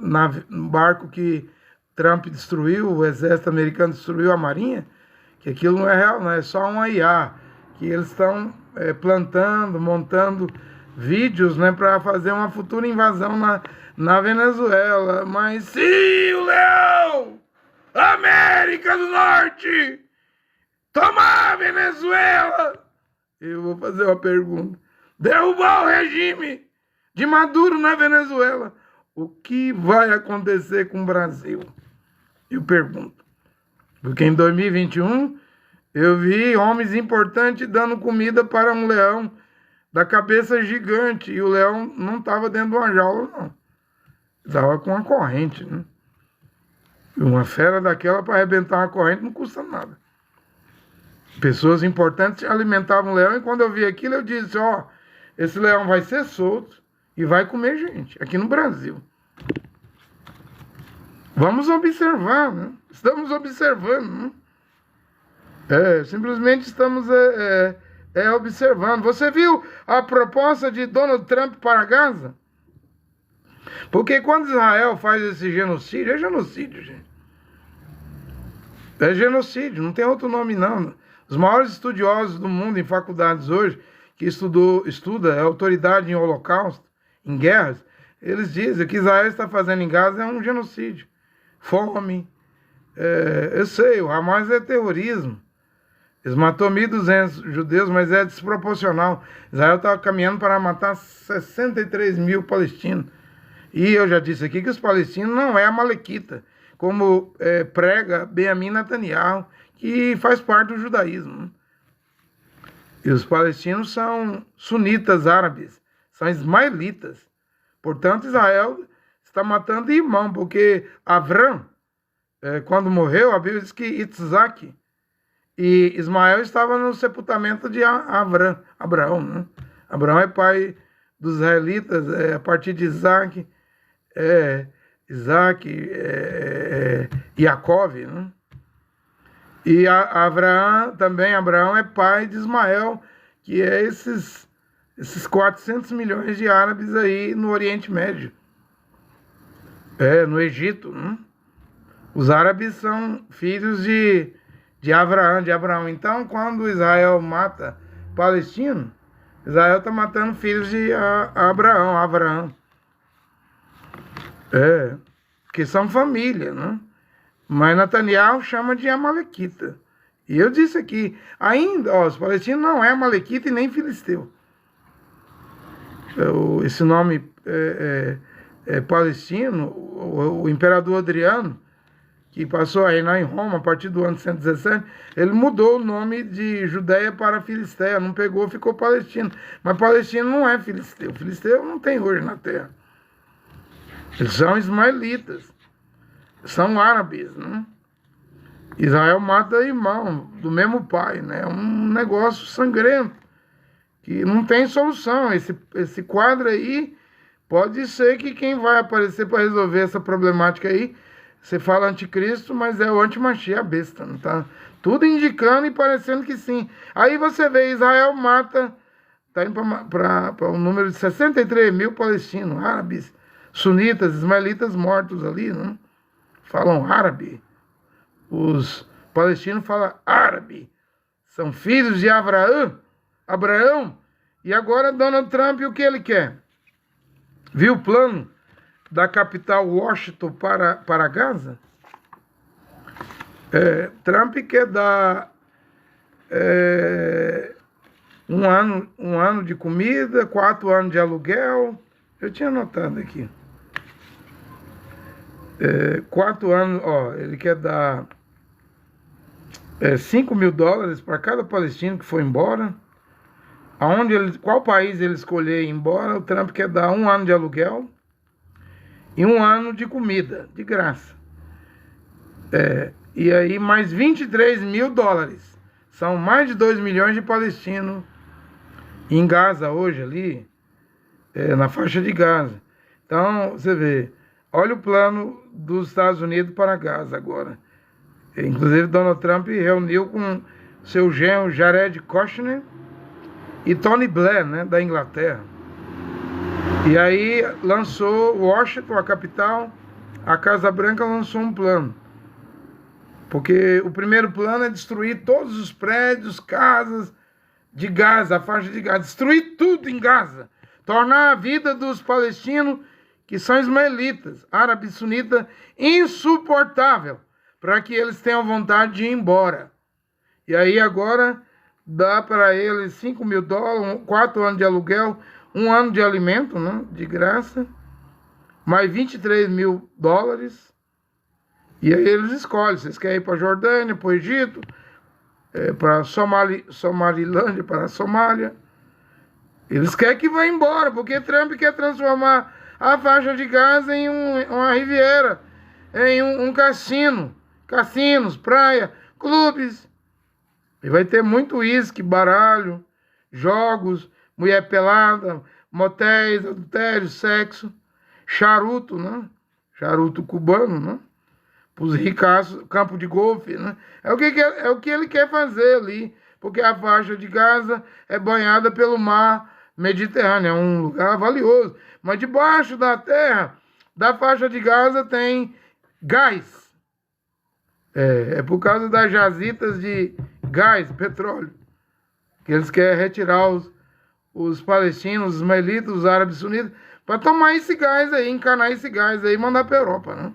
barco que Trump destruiu, o exército americano destruiu a marinha, que aquilo não é real, não é só uma IA, que eles estão plantando, montando vídeos, né, para fazer uma futura invasão na Venezuela. Mas se o leão, América do Norte, tomar a Venezuela, eu vou fazer uma pergunta: derrubar o regime de Maduro na Venezuela, o que vai acontecer com o Brasil? Eu pergunto. Porque em 2021 eu vi homens importantes dando comida para um leão da cabeça gigante, e o leão não estava dentro de uma jaula, não. Estava com uma corrente, né? Uma fera daquela para arrebentar uma corrente não custa nada. Pessoas importantes alimentavam o leão, e quando eu vi aquilo eu disse: esse leão vai ser solto e vai comer gente, aqui no Brasil. Vamos observar, né? Estamos observando, né? Simplesmente estamos observando. Você viu a proposta de Donald Trump para Gaza? Porque quando Israel faz esse genocídio, é genocídio, gente. É genocídio, não tem outro nome não. Os maiores estudiosos do mundo em faculdades hoje, que estuda a autoridade em holocausto, em guerras, eles dizem que Israel está fazendo em Gaza é um genocídio. Fome. Eu sei, o Hamas é terrorismo. Eles matou 1.200 judeus, mas é desproporcional. Israel estava caminhando para matar 63 mil palestinos. E eu já disse aqui que os palestinos não é a Malequita, como prega Benjamin Netanyahu, que faz parte do judaísmo, né? E os palestinos são sunitas árabes, são ismaelitas. Portanto, Israel está matando irmão, porque Avrão, quando morreu, a Bíblia diz que Isaac e Ismael estavam no sepultamento de Abraão, né? Abraão é pai dos israelitas, a partir de Isaac, Jacó, né? E Abraão é pai de Ismael, que é esses 400 milhões de árabes aí no Oriente Médio, no Egito, né? Os árabes são filhos de Abraão. Então, quando Israel mata palestino, Israel está matando filhos de Abraão. Que são família, né? Mas Netanyahu chama de amalequita. E eu disse aqui, ainda, os palestinos não é amalequita e nem filisteu. Esse nome palestino, o imperador Adriano, que passou a reinar em Roma a partir do ano 117, ele mudou o nome de Judéia para Filistéia, não pegou, ficou palestino. Mas palestino não é filisteu. Filisteu não tem hoje na terra. Eles são ismaelitas, são árabes, né? Israel mata irmão do mesmo pai, né? É um negócio sangrento, que não tem solução. Esse quadro aí, pode ser que quem vai aparecer para resolver essa problemática aí, você fala anticristo, mas é o antimashiach, a besta, não tá? Tudo indicando e parecendo que sim. Aí você vê, Israel mata, tá indo para um número de 63 mil palestinos, árabes, sunitas, ismaelitas mortos ali, né? Falam árabe. Os palestinos falam árabe. São filhos de Abraão. E agora Donald Trump, o que ele quer? Viu o plano da capital Washington para Gaza? Trump quer dar um ano de comida, 4 anos de aluguel. Eu tinha anotado aqui. 4 anos, ele quer dar $5 mil para cada palestino que for embora. Qual país ele escolher ir embora, o Trump quer dar 1 ano de aluguel e 1 ano de comida, de graça. E aí mais $23 mil. São mais de 2 milhões de palestinos em Gaza hoje ali, na faixa de Gaza. Então, você vê, olha o plano dos Estados Unidos para Gaza agora. Inclusive, Donald Trump reuniu com seu genro Jared Kushner e Tony Blair, né, da Inglaterra. E aí lançou Washington, a capital, a Casa Branca lançou um plano. Porque o primeiro plano é destruir todos os prédios, casas de Gaza, a faixa de Gaza. Destruir tudo em Gaza. Tornar a vida dos palestinos, que são ismaelitas, árabes sunitas, insuportável, para que eles tenham vontade de ir embora. E aí agora dá para eles $5 mil, 4 anos de aluguel, 1 ano de alimento, né, de graça, mais $23 mil. E aí eles escolhem, vocês querem ir para a Jordânia, para o Egito, para Somalilândia, para a Somália. Eles querem que vá embora, porque Trump quer transformar a faixa de Gaza em uma riviera, em um cassino, cassinos, praia, clubes. E vai ter muito uísque, baralho, jogos, mulher pelada, motéis, adultério, sexo, charuto, né? Charuto cubano, né? Para os ricaços, campo de golfe, né? É o que ele quer fazer ali, porque a faixa de Gaza é banhada pelo mar Mediterrâneo, é um lugar valioso. Mas debaixo da terra, da faixa de Gaza, tem gás. É por causa das jazitas de gás, petróleo, que eles querem retirar os palestinos, os ismaelitas, os árabes sunitas, para tomar esse gás aí, encanar esse gás aí e mandar para a Europa, né?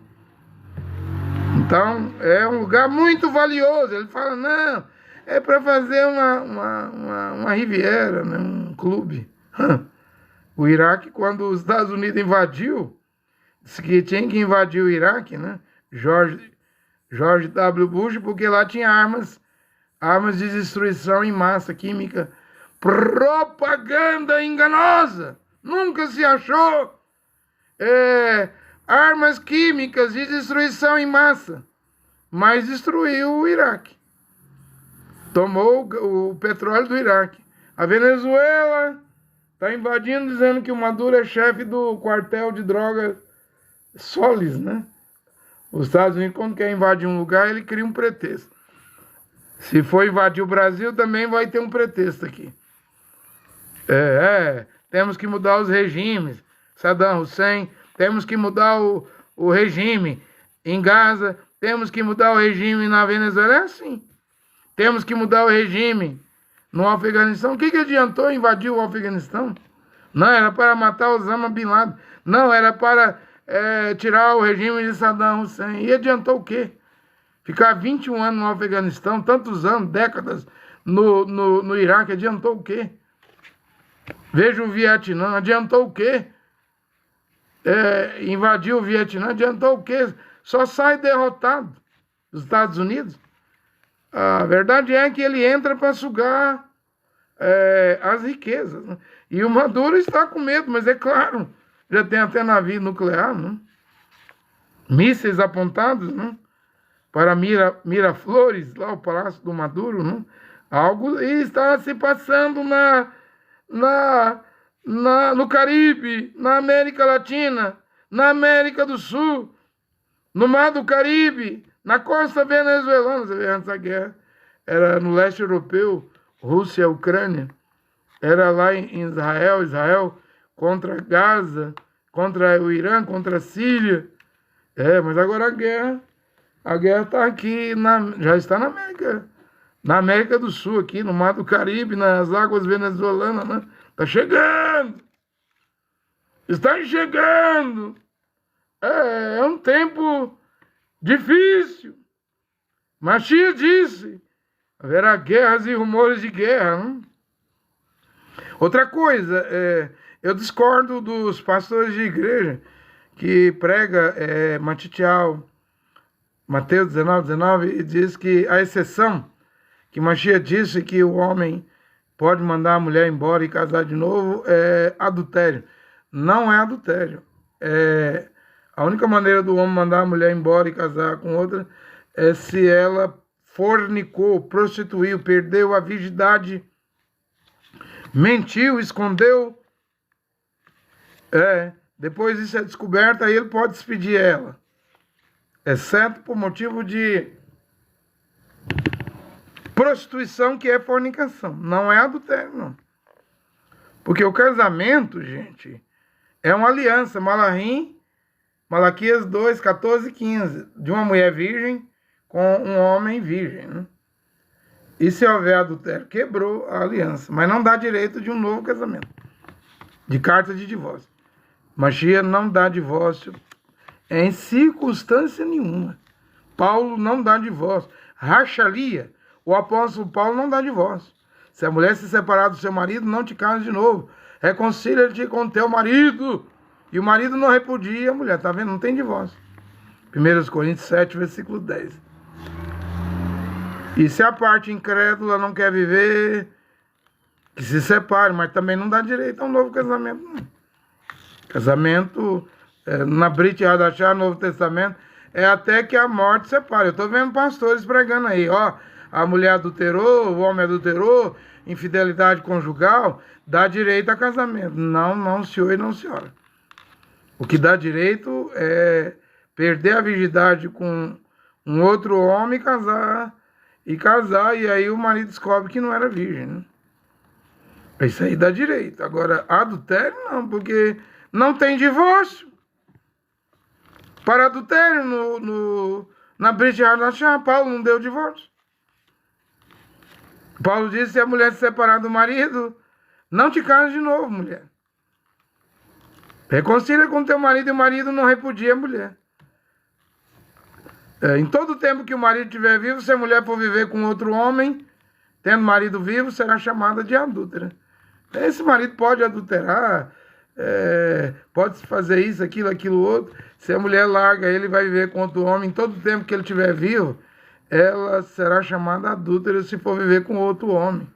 Então, é um lugar muito valioso. Ele fala, não, é para fazer uma riviera, né? Um clube. O Iraque, quando os Estados Unidos invadiu, disse que tinha que invadir o Iraque, né? George W. Bush, porque lá tinha armas de destruição em massa química. Propaganda enganosa! Nunca se achou armas químicas de destruição em massa. Mas destruiu o Iraque. Tomou o petróleo do Iraque. A Venezuela está invadindo, dizendo que o Maduro é chefe do quartel de drogas Solis, né? Os Estados Unidos, quando quer invadir um lugar, ele cria um pretexto. Se for invadir o Brasil, também vai ter um pretexto aqui. Temos que mudar os regimes. Saddam Hussein, temos que mudar o regime. Em Gaza, temos que mudar o regime na Venezuela, é assim. Temos que mudar o regime no Afeganistão. O que adiantou invadir o Afeganistão? Não, era para matar Osama Bin Laden. Não, era para tirar o regime de Saddam Hussein. E adiantou o quê? Ficar 21 anos no Afeganistão, tantos anos, décadas no Iraque, adiantou o quê? Veja o Vietnã, adiantou o quê? Invadir o Vietnã, adiantou o quê? Só sai derrotado dos Estados Unidos. A verdade é que ele entra para sugar as riquezas. Né? E o Maduro está com medo, mas é claro, já tem até navio nuclear, né? Mísseis apontados, né? Para Miraflores, lá o palácio do Maduro, né? Algo está se passando no Caribe, na América Latina, na América do Sul, no Mar do Caribe, na costa venezuelana. Você vê, antes da guerra era no leste europeu, Rússia, Ucrânia, era lá em Israel contra Gaza, contra o Irã, contra a Síria. Mas agora a guerra está aqui, já está na América do Sul, aqui no Mar do Caribe, nas águas venezuelanas, né? Está chegando! Está chegando! É um tempo difícil. Machia disse, haverá guerras e rumores de guerra. Né? Outra coisa, eu discordo dos pastores de igreja que prega Matitial, Mateus 19, e diz que a exceção, que Machia disse que o homem pode mandar a mulher embora e casar de novo, é adultério. Não é adultério. A única maneira do homem mandar a mulher embora e casar com outra é se ela fornicou, prostituiu, perdeu a virgindade, mentiu, escondeu. Depois isso é descoberto, aí ele pode despedir ela. Exceto por motivo de prostituição, que é fornicação. Não é adultério, não. Porque o casamento, gente, é uma aliança. Malaquias 2, 14 e 15. De uma mulher virgem com um homem virgem. Né? E se houver adultério, quebrou a aliança. Mas não dá direito de um novo casamento. De carta de divórcio. Machia não dá divórcio em circunstância nenhuma. Paulo não dá divórcio. Rachalia, o apóstolo Paulo não dá divórcio. Se a mulher se separar do seu marido, não te casa de novo. Reconcilia-te com teu marido. E o marido não repudia a mulher. Tá vendo? Não tem divórcio. 1 Coríntios 7, versículo 10. E se a parte incrédula não quer viver, que se separe. Mas também não dá direito a um novo casamento, não. Casamento, na Brit Hadashah, Novo Testamento, é até que a morte separe. Eu estou vendo pastores pregando aí, ó, a mulher adulterou, o homem adulterou, infidelidade conjugal, dá direito a casamento. Não, senhor e não, senhora. O que dá direito é perder a virgindade com um outro homem e casar, e aí o marido descobre que não era virgem, né? Isso aí dá direito. Agora, adultério não, porque não tem divórcio. Para adultério, na Brit Hadashah, Paulo não deu divórcio. Paulo disse, se a mulher se separar do marido, não te casa de novo, mulher. Reconcilia com teu marido e o marido não repudia a mulher. Em todo tempo que o marido estiver vivo, se a mulher for viver com outro homem, tendo marido vivo, será chamada de adúltera. Esse marido pode adulterar, pode fazer isso, aquilo, outro. Se a mulher larga ele, vai viver com outro homem, em todo tempo que ele estiver vivo, ela será chamada adúltera se for viver com outro homem.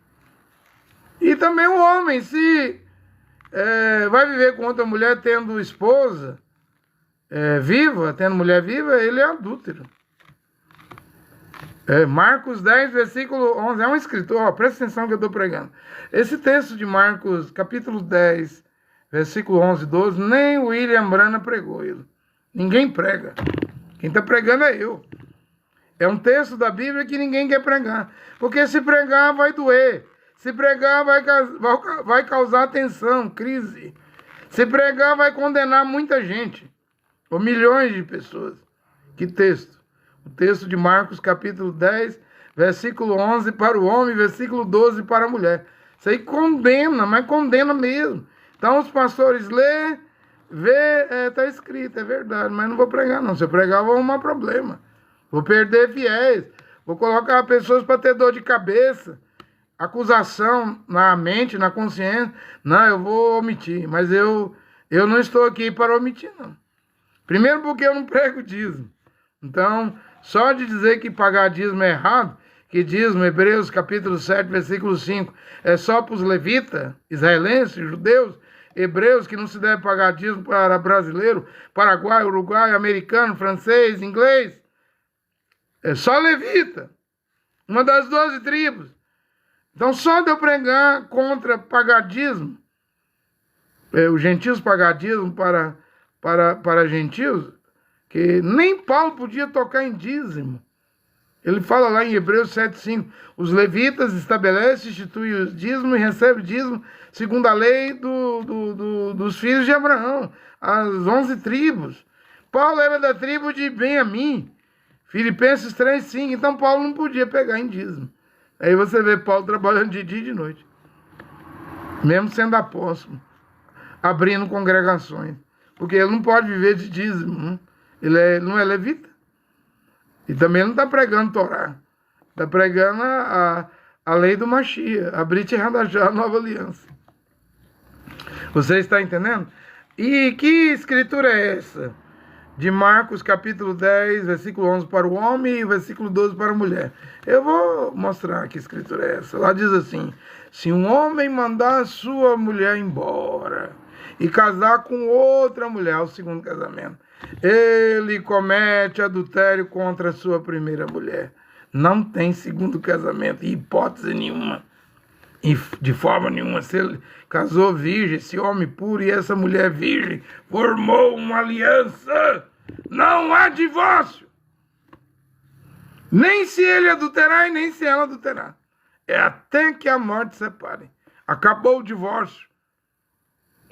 E também o homem, se vai viver com outra mulher tendo esposa viva, tendo mulher viva, ele é adúltero. Marcos 10, versículo 11, é um escritor, presta atenção que eu estou pregando. Esse texto de Marcos, capítulo 10, versículo 11 e 12, nem o William Branham pregou ele. Ninguém prega. Quem está pregando é eu. É um texto da Bíblia que ninguém quer pregar. Porque se pregar vai doer. Se pregar vai causar tensão, crise. Se pregar vai condenar muita gente. Ou milhões de pessoas. Que texto? O texto de Marcos, capítulo 10, versículo 11 para o homem, versículo 12 para a mulher. Isso aí condena, mas condena mesmo. Então os pastores lê, vê, está escrito, é verdade, mas não vou pregar não. Se eu pregar, eu vou arrumar problema. Vou perder fiéis, vou colocar pessoas para ter dor de cabeça, acusação na mente, na consciência. Não, eu vou omitir, mas eu não estou aqui para omitir, não. Primeiro porque eu não prego dízimo. Então, só de dizer que pagar dízimo é errado, que dízimo, Hebreus capítulo 7, versículo 5, é só para os levitas, israelenses, judeus, hebreus, que não se deve pagar dízimo para brasileiro, paraguaio, uruguaio, americano, francês, inglês. É só levita, uma das 12 tribos. Então, só de eu pregar contra pagar dízimo, os gentios pagar dízimo para gentios, que nem Paulo podia tocar em dízimo. Ele fala lá em Hebreus 7,5, os levitas estabelecem, instituem o dízimo e recebem dízimo segundo a lei dos filhos de Abraão, as 11 tribos. Paulo era da tribo de Benjamim, Filipenses 3,5, então Paulo não podia pegar em dízimo. Aí você vê Paulo trabalhando de dia e de noite, mesmo sendo apóstolo, abrindo congregações, porque ele não pode viver de dízimo, né? Ele não é levita. E também não está pregando Torá. Está pregando a lei do Mashiach, a Brit Hadashah, a nova aliança. Você está entendendo? E que escritura é essa? De Marcos capítulo 10, versículo 11 para o homem e versículo 12 para a mulher. Eu vou mostrar que escritura é essa. Lá diz assim: se um homem mandar sua mulher embora e casar com outra mulher, o segundo casamento, ele comete adultério contra a sua primeira mulher. Não tem segundo casamento, hipótese nenhuma. E de forma nenhuma. Se ele casou virgem, esse homem puro e essa mulher virgem, formou uma aliança. Não há divórcio. Nem se ele adulterar e nem se ela adulterar. É até que a morte separe. Acabou o divórcio.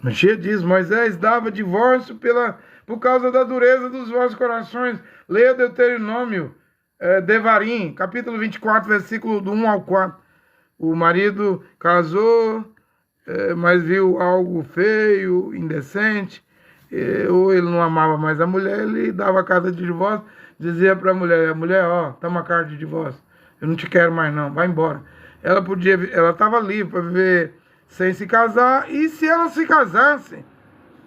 Mashiach diz, Moisés dava divórcio por causa da dureza dos vossos corações. Leia Deuteronômio, Devarim, capítulo 24, versículo do 1 ao 4. O marido casou, mas viu algo feio, indecente, ou ele não amava mais a mulher, ele dava a carta de divórcio, dizia para a mulher, ó, toma a carta de divórcio, eu não te quero mais não, vai embora. Ela estava livre para viver sem se casar, e se ela se casasse,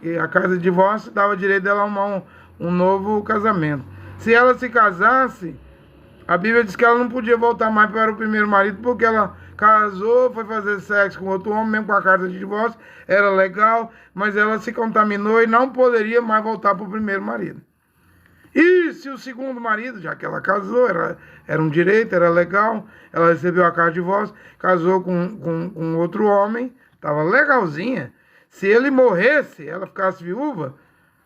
e a carta de divórcio dava direito dela a arrumar um novo casamento. Se ela se casasse, a Bíblia diz que ela não podia voltar mais para o primeiro marido, porque ela casou, foi fazer sexo com outro homem, mesmo com a carta de divórcio, era legal, mas ela se contaminou e não poderia mais voltar para o primeiro marido. E se o segundo marido, já que ela casou, era um direito, era legal, ela recebeu a carta de divórcio, casou com outro homem, estava legalzinha. Se ele morresse, ela ficasse viúva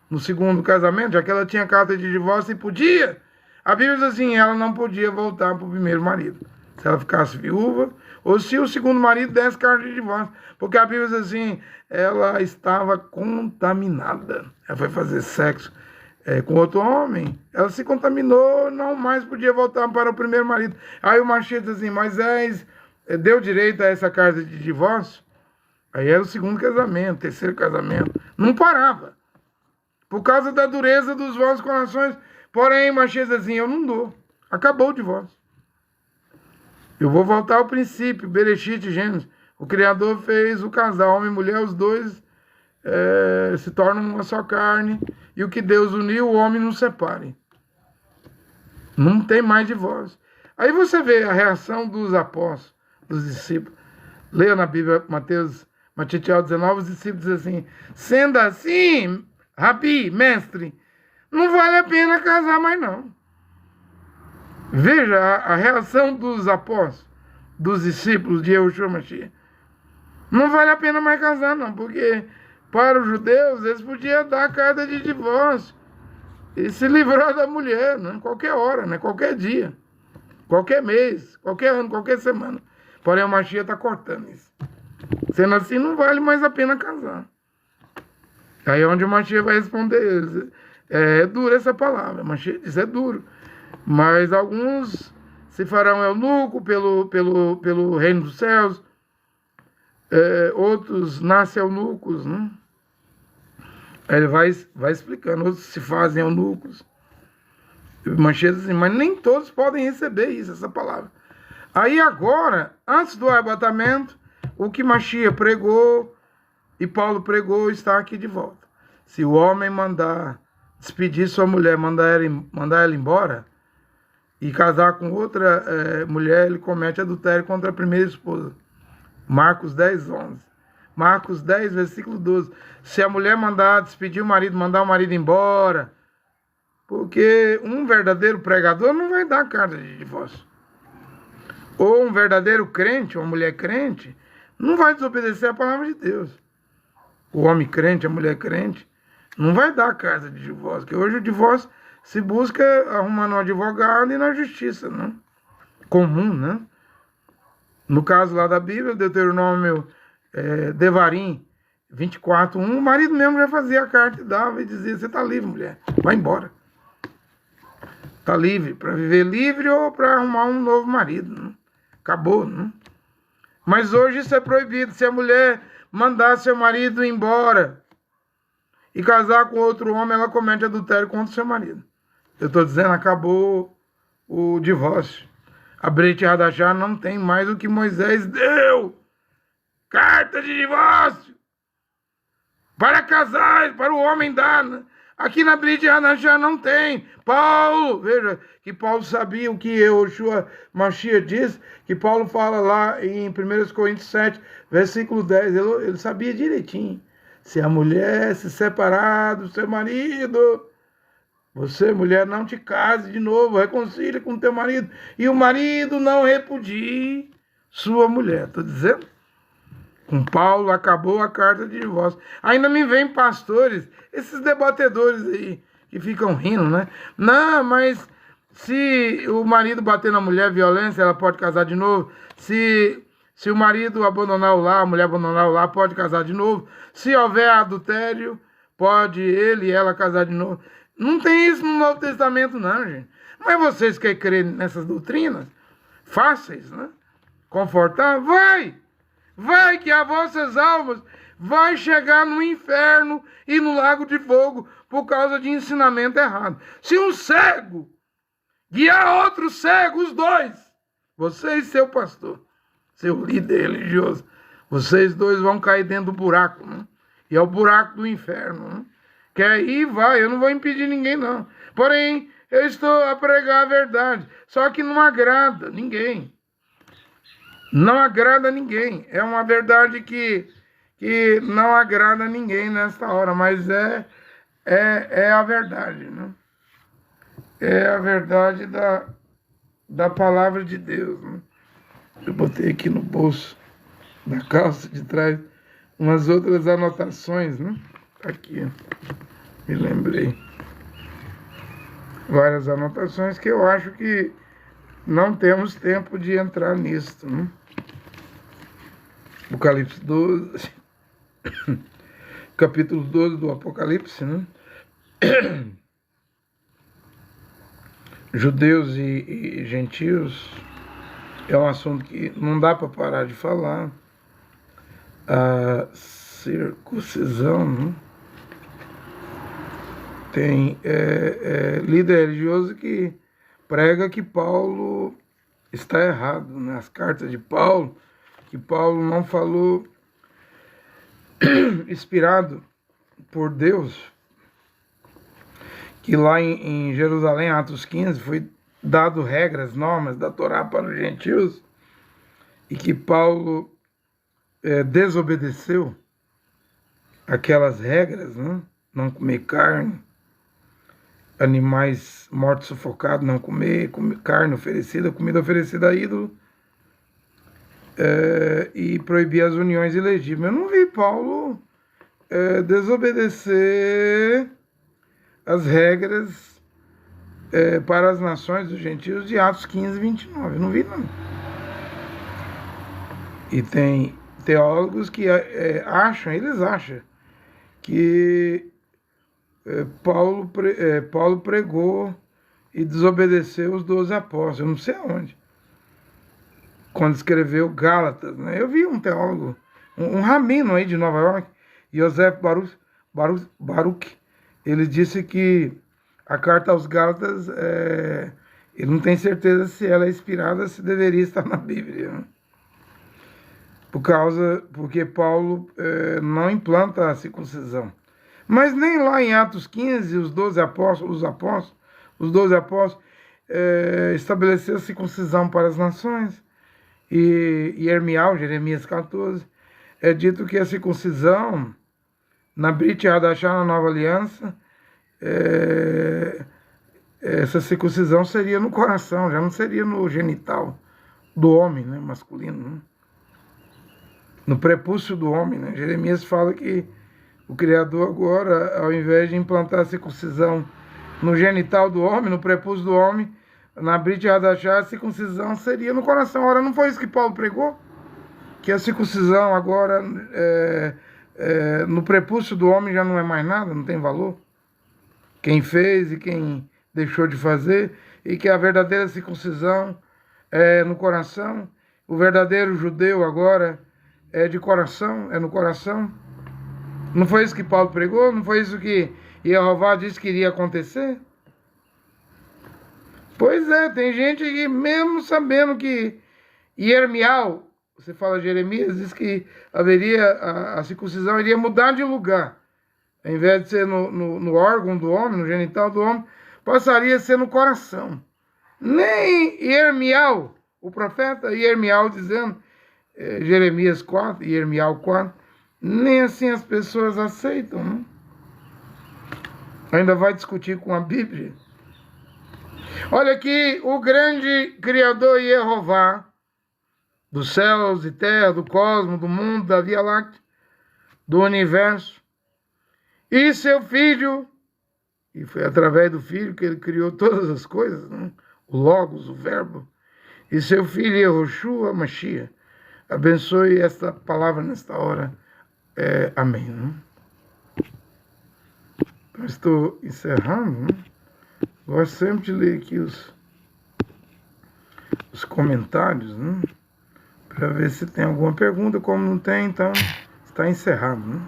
no segundo casamento, já que ela tinha carta de divórcio e podia, a Bíblia diz assim, ela não podia voltar para o primeiro marido. Se ela ficasse viúva, ou se o segundo marido desse carta de divórcio. Porque a Bíblia diz assim, ela estava contaminada. Ela foi fazer sexo com outro homem, ela se contaminou, não mais podia voltar para o primeiro marido. Aí o Mashiach diz assim, Moisés deu direito a essa carta de divórcio. Aí era o segundo casamento, terceiro casamento. Não parava. Por causa da dureza dos vossos corações. Porém, Mashiach diz assim, eu não dou. Acabou o divórcio. Eu vou voltar ao princípio, Bereshit, Gênesis. O Criador fez o casal, homem e mulher, os dois se tornam uma só carne. E o que Deus uniu, o homem não separe. Não tem mais divórcio. Aí você vê a reação dos apóstolos, dos discípulos. Leia na Bíblia, Mateus 19, os discípulos dizem assim, sendo assim, Rabi, mestre, não vale a pena casar mais não. Veja a reação dos apóstolos, dos discípulos de Yahushua Mashiach. Não vale a pena mais casar não, porque para os judeus eles podiam dar a carta de divórcio e se livrar da mulher, né? Qualquer hora, né? Qualquer dia, qualquer mês, qualquer ano, qualquer semana. Porém o Mashiach está cortando isso. Sendo assim, não vale mais a pena casar. Aí é onde o Mashiach vai responder eles. É dura essa palavra, o Mashiach diz, é duro. Mas alguns se farão eunuco pelo reino dos céus, outros nascem eunucos, né? Aí ele vai explicando, outros se fazem eunucos. Manchete assim, mas nem todos podem receber isso, essa palavra. Aí agora, antes do arrebatamento, o que Machia pregou e Paulo pregou está aqui de volta. Se o homem mandar despedir sua mulher, mandar ela embora e casar com outra mulher, ele comete adultério contra a primeira esposa. Marcos 10, 11. Marcos 10, versículo 12. Se a mulher mandar despedir o marido, mandar o marido embora, porque um verdadeiro pregador não vai dar carta de divórcio. Ou um verdadeiro crente, uma mulher crente, não vai desobedecer a palavra de Deus. O homem crente, a mulher crente, não vai dar carta de divórcio. Porque hoje o divórcio se busca arrumando um advogado e na justiça, né? Comum, né? No caso lá da Bíblia, Deuteronômio Devarim 24:1, o marido mesmo já fazia a carta e dava e dizia: você está livre, mulher, vai embora. Está livre para viver livre ou para arrumar um novo marido, né? Acabou, né? Mas hoje isso é proibido. Se a mulher mandar seu marido embora e casar com outro homem, ela comete adultério contra o seu marido. Eu estou dizendo, acabou o divórcio. A Brit Hadachá não tem mais o que Moisés deu. Carta de divórcio. Para casais, para o homem dar. Aqui na Brit Hadachá não tem. Paulo, veja, que Paulo sabia o que Yoshua Mashiach diz, que Paulo fala lá em 1 Coríntios 7, versículo 10, ele sabia direitinho. Se a mulher se separar do seu marido, você, mulher, não te case de novo, reconcilie com o teu marido, e o marido não repudie sua mulher. Estou dizendo? Com Paulo acabou a carta de divórcio. Ainda me vem pastores, esses debatedores aí, que ficam rindo, né? Não, mas se o marido bater na mulher, violência, ela pode casar de novo. Se o marido abandonar o lar, a mulher abandonar o lar, pode casar de novo. Se houver adultério, pode ele e ela casar de novo. Não tem isso no Novo Testamento, não, gente. Mas vocês que crerem nessas doutrinas fáceis, né? Confortáveis, vai que as vossas almas vai chegar no inferno e no lago de fogo por causa de ensinamento errado. Se um cego guiar outro cego, os dois, você e seu pastor, seu líder religioso, vocês dois vão cair dentro do buraco, né? E é o buraco do inferno, né? Que aí vai, eu não vou impedir ninguém, não. Porém, eu estou a pregar a verdade, só que não agrada ninguém. Não agrada ninguém. É uma verdade que não agrada ninguém nesta hora, mas é a verdade, né? É a verdade da palavra de Deus, né? Eu botei aqui no bolso da calça de trás umas outras anotações, né? Aqui, me lembrei. Várias anotações que eu acho que não temos tempo de entrar nisso, né? Apocalipse 12, capítulo 12 do Apocalipse, né? Judeus e gentios é um assunto que não dá para parar de falar. A circuncisão, né? Tem líder religioso que prega que Paulo está errado, nas cartas de Paulo, que Paulo não falou inspirado por Deus, que lá em Jerusalém, Atos 15, foi dado regras, normas da Torá para os gentios, e que Paulo desobedeceu aquelas regras, né? Não comer carne, animais mortos sufocados, não comer carne oferecida, comida oferecida a ídolo, e proibir as uniões ilegítimas. Eu não vi Paulo desobedecer as regras para as nações dos gentios de Atos 15, 29. Eu não vi, não. E tem teólogos que acham que Paulo pregou e desobedeceu os 12 apóstolos, eu não sei aonde. Quando escreveu Gálatas, né? Eu vi um teólogo, um rabino aí de Nova York, Yosef Baruch, ele disse que a carta aos Gálatas, ele não tem certeza se ela é inspirada, se deveria estar na Bíblia, né? Porque Paulo não implanta a circuncisão. Mas nem lá em Atos 15, os 12 apóstolos estabeleceram a circuncisão para as nações. E Irmial, Jeremias 14, é dito que a circuncisão na Brit Hadashah, na Nova Aliança, essa circuncisão seria no coração, já não seria no genital do homem, né, masculino, né? No prepúcio do homem, né? Jeremias fala que o Criador agora, ao invés de implantar a circuncisão no genital do homem, no prepúcio do homem, na Brit Hadashah, a circuncisão seria no coração. Ora, não foi isso que Paulo pregou? Que a circuncisão agora, no prepúcio do homem, já não é mais nada, não tem valor? Quem fez e quem deixou de fazer, e que a verdadeira circuncisão é no coração. O verdadeiro judeu agora é de coração, é no coração. Não foi isso que Paulo pregou? Não foi isso que Jeová disse que iria acontecer? Pois é, tem gente que mesmo sabendo que Irmial, você fala Jeremias, diz que haveria, a circuncisão iria mudar de lugar. Ao invés de ser no órgão do homem, no genital do homem, passaria a ser no coração. Nem Irmial, o profeta Irmial dizendo, Jeremias 4 e Irmial 4, nem assim as pessoas aceitam, né? Ainda vai discutir com a Bíblia. Olha aqui, o grande Criador Jeová, dos céus e terra, do cosmos, do mundo, da Via Láctea, do universo, e seu Filho, e foi através do Filho que ele criou todas as coisas, né? O Logos, o Verbo, e seu Filho Yehoshua Mashiach, abençoe esta palavra nesta hora. Amém. Né? Então, estou encerrando. Né? Gosto sempre de ler aqui os comentários, né? Para ver se tem alguma pergunta. Como não tem, então está encerrado. Né?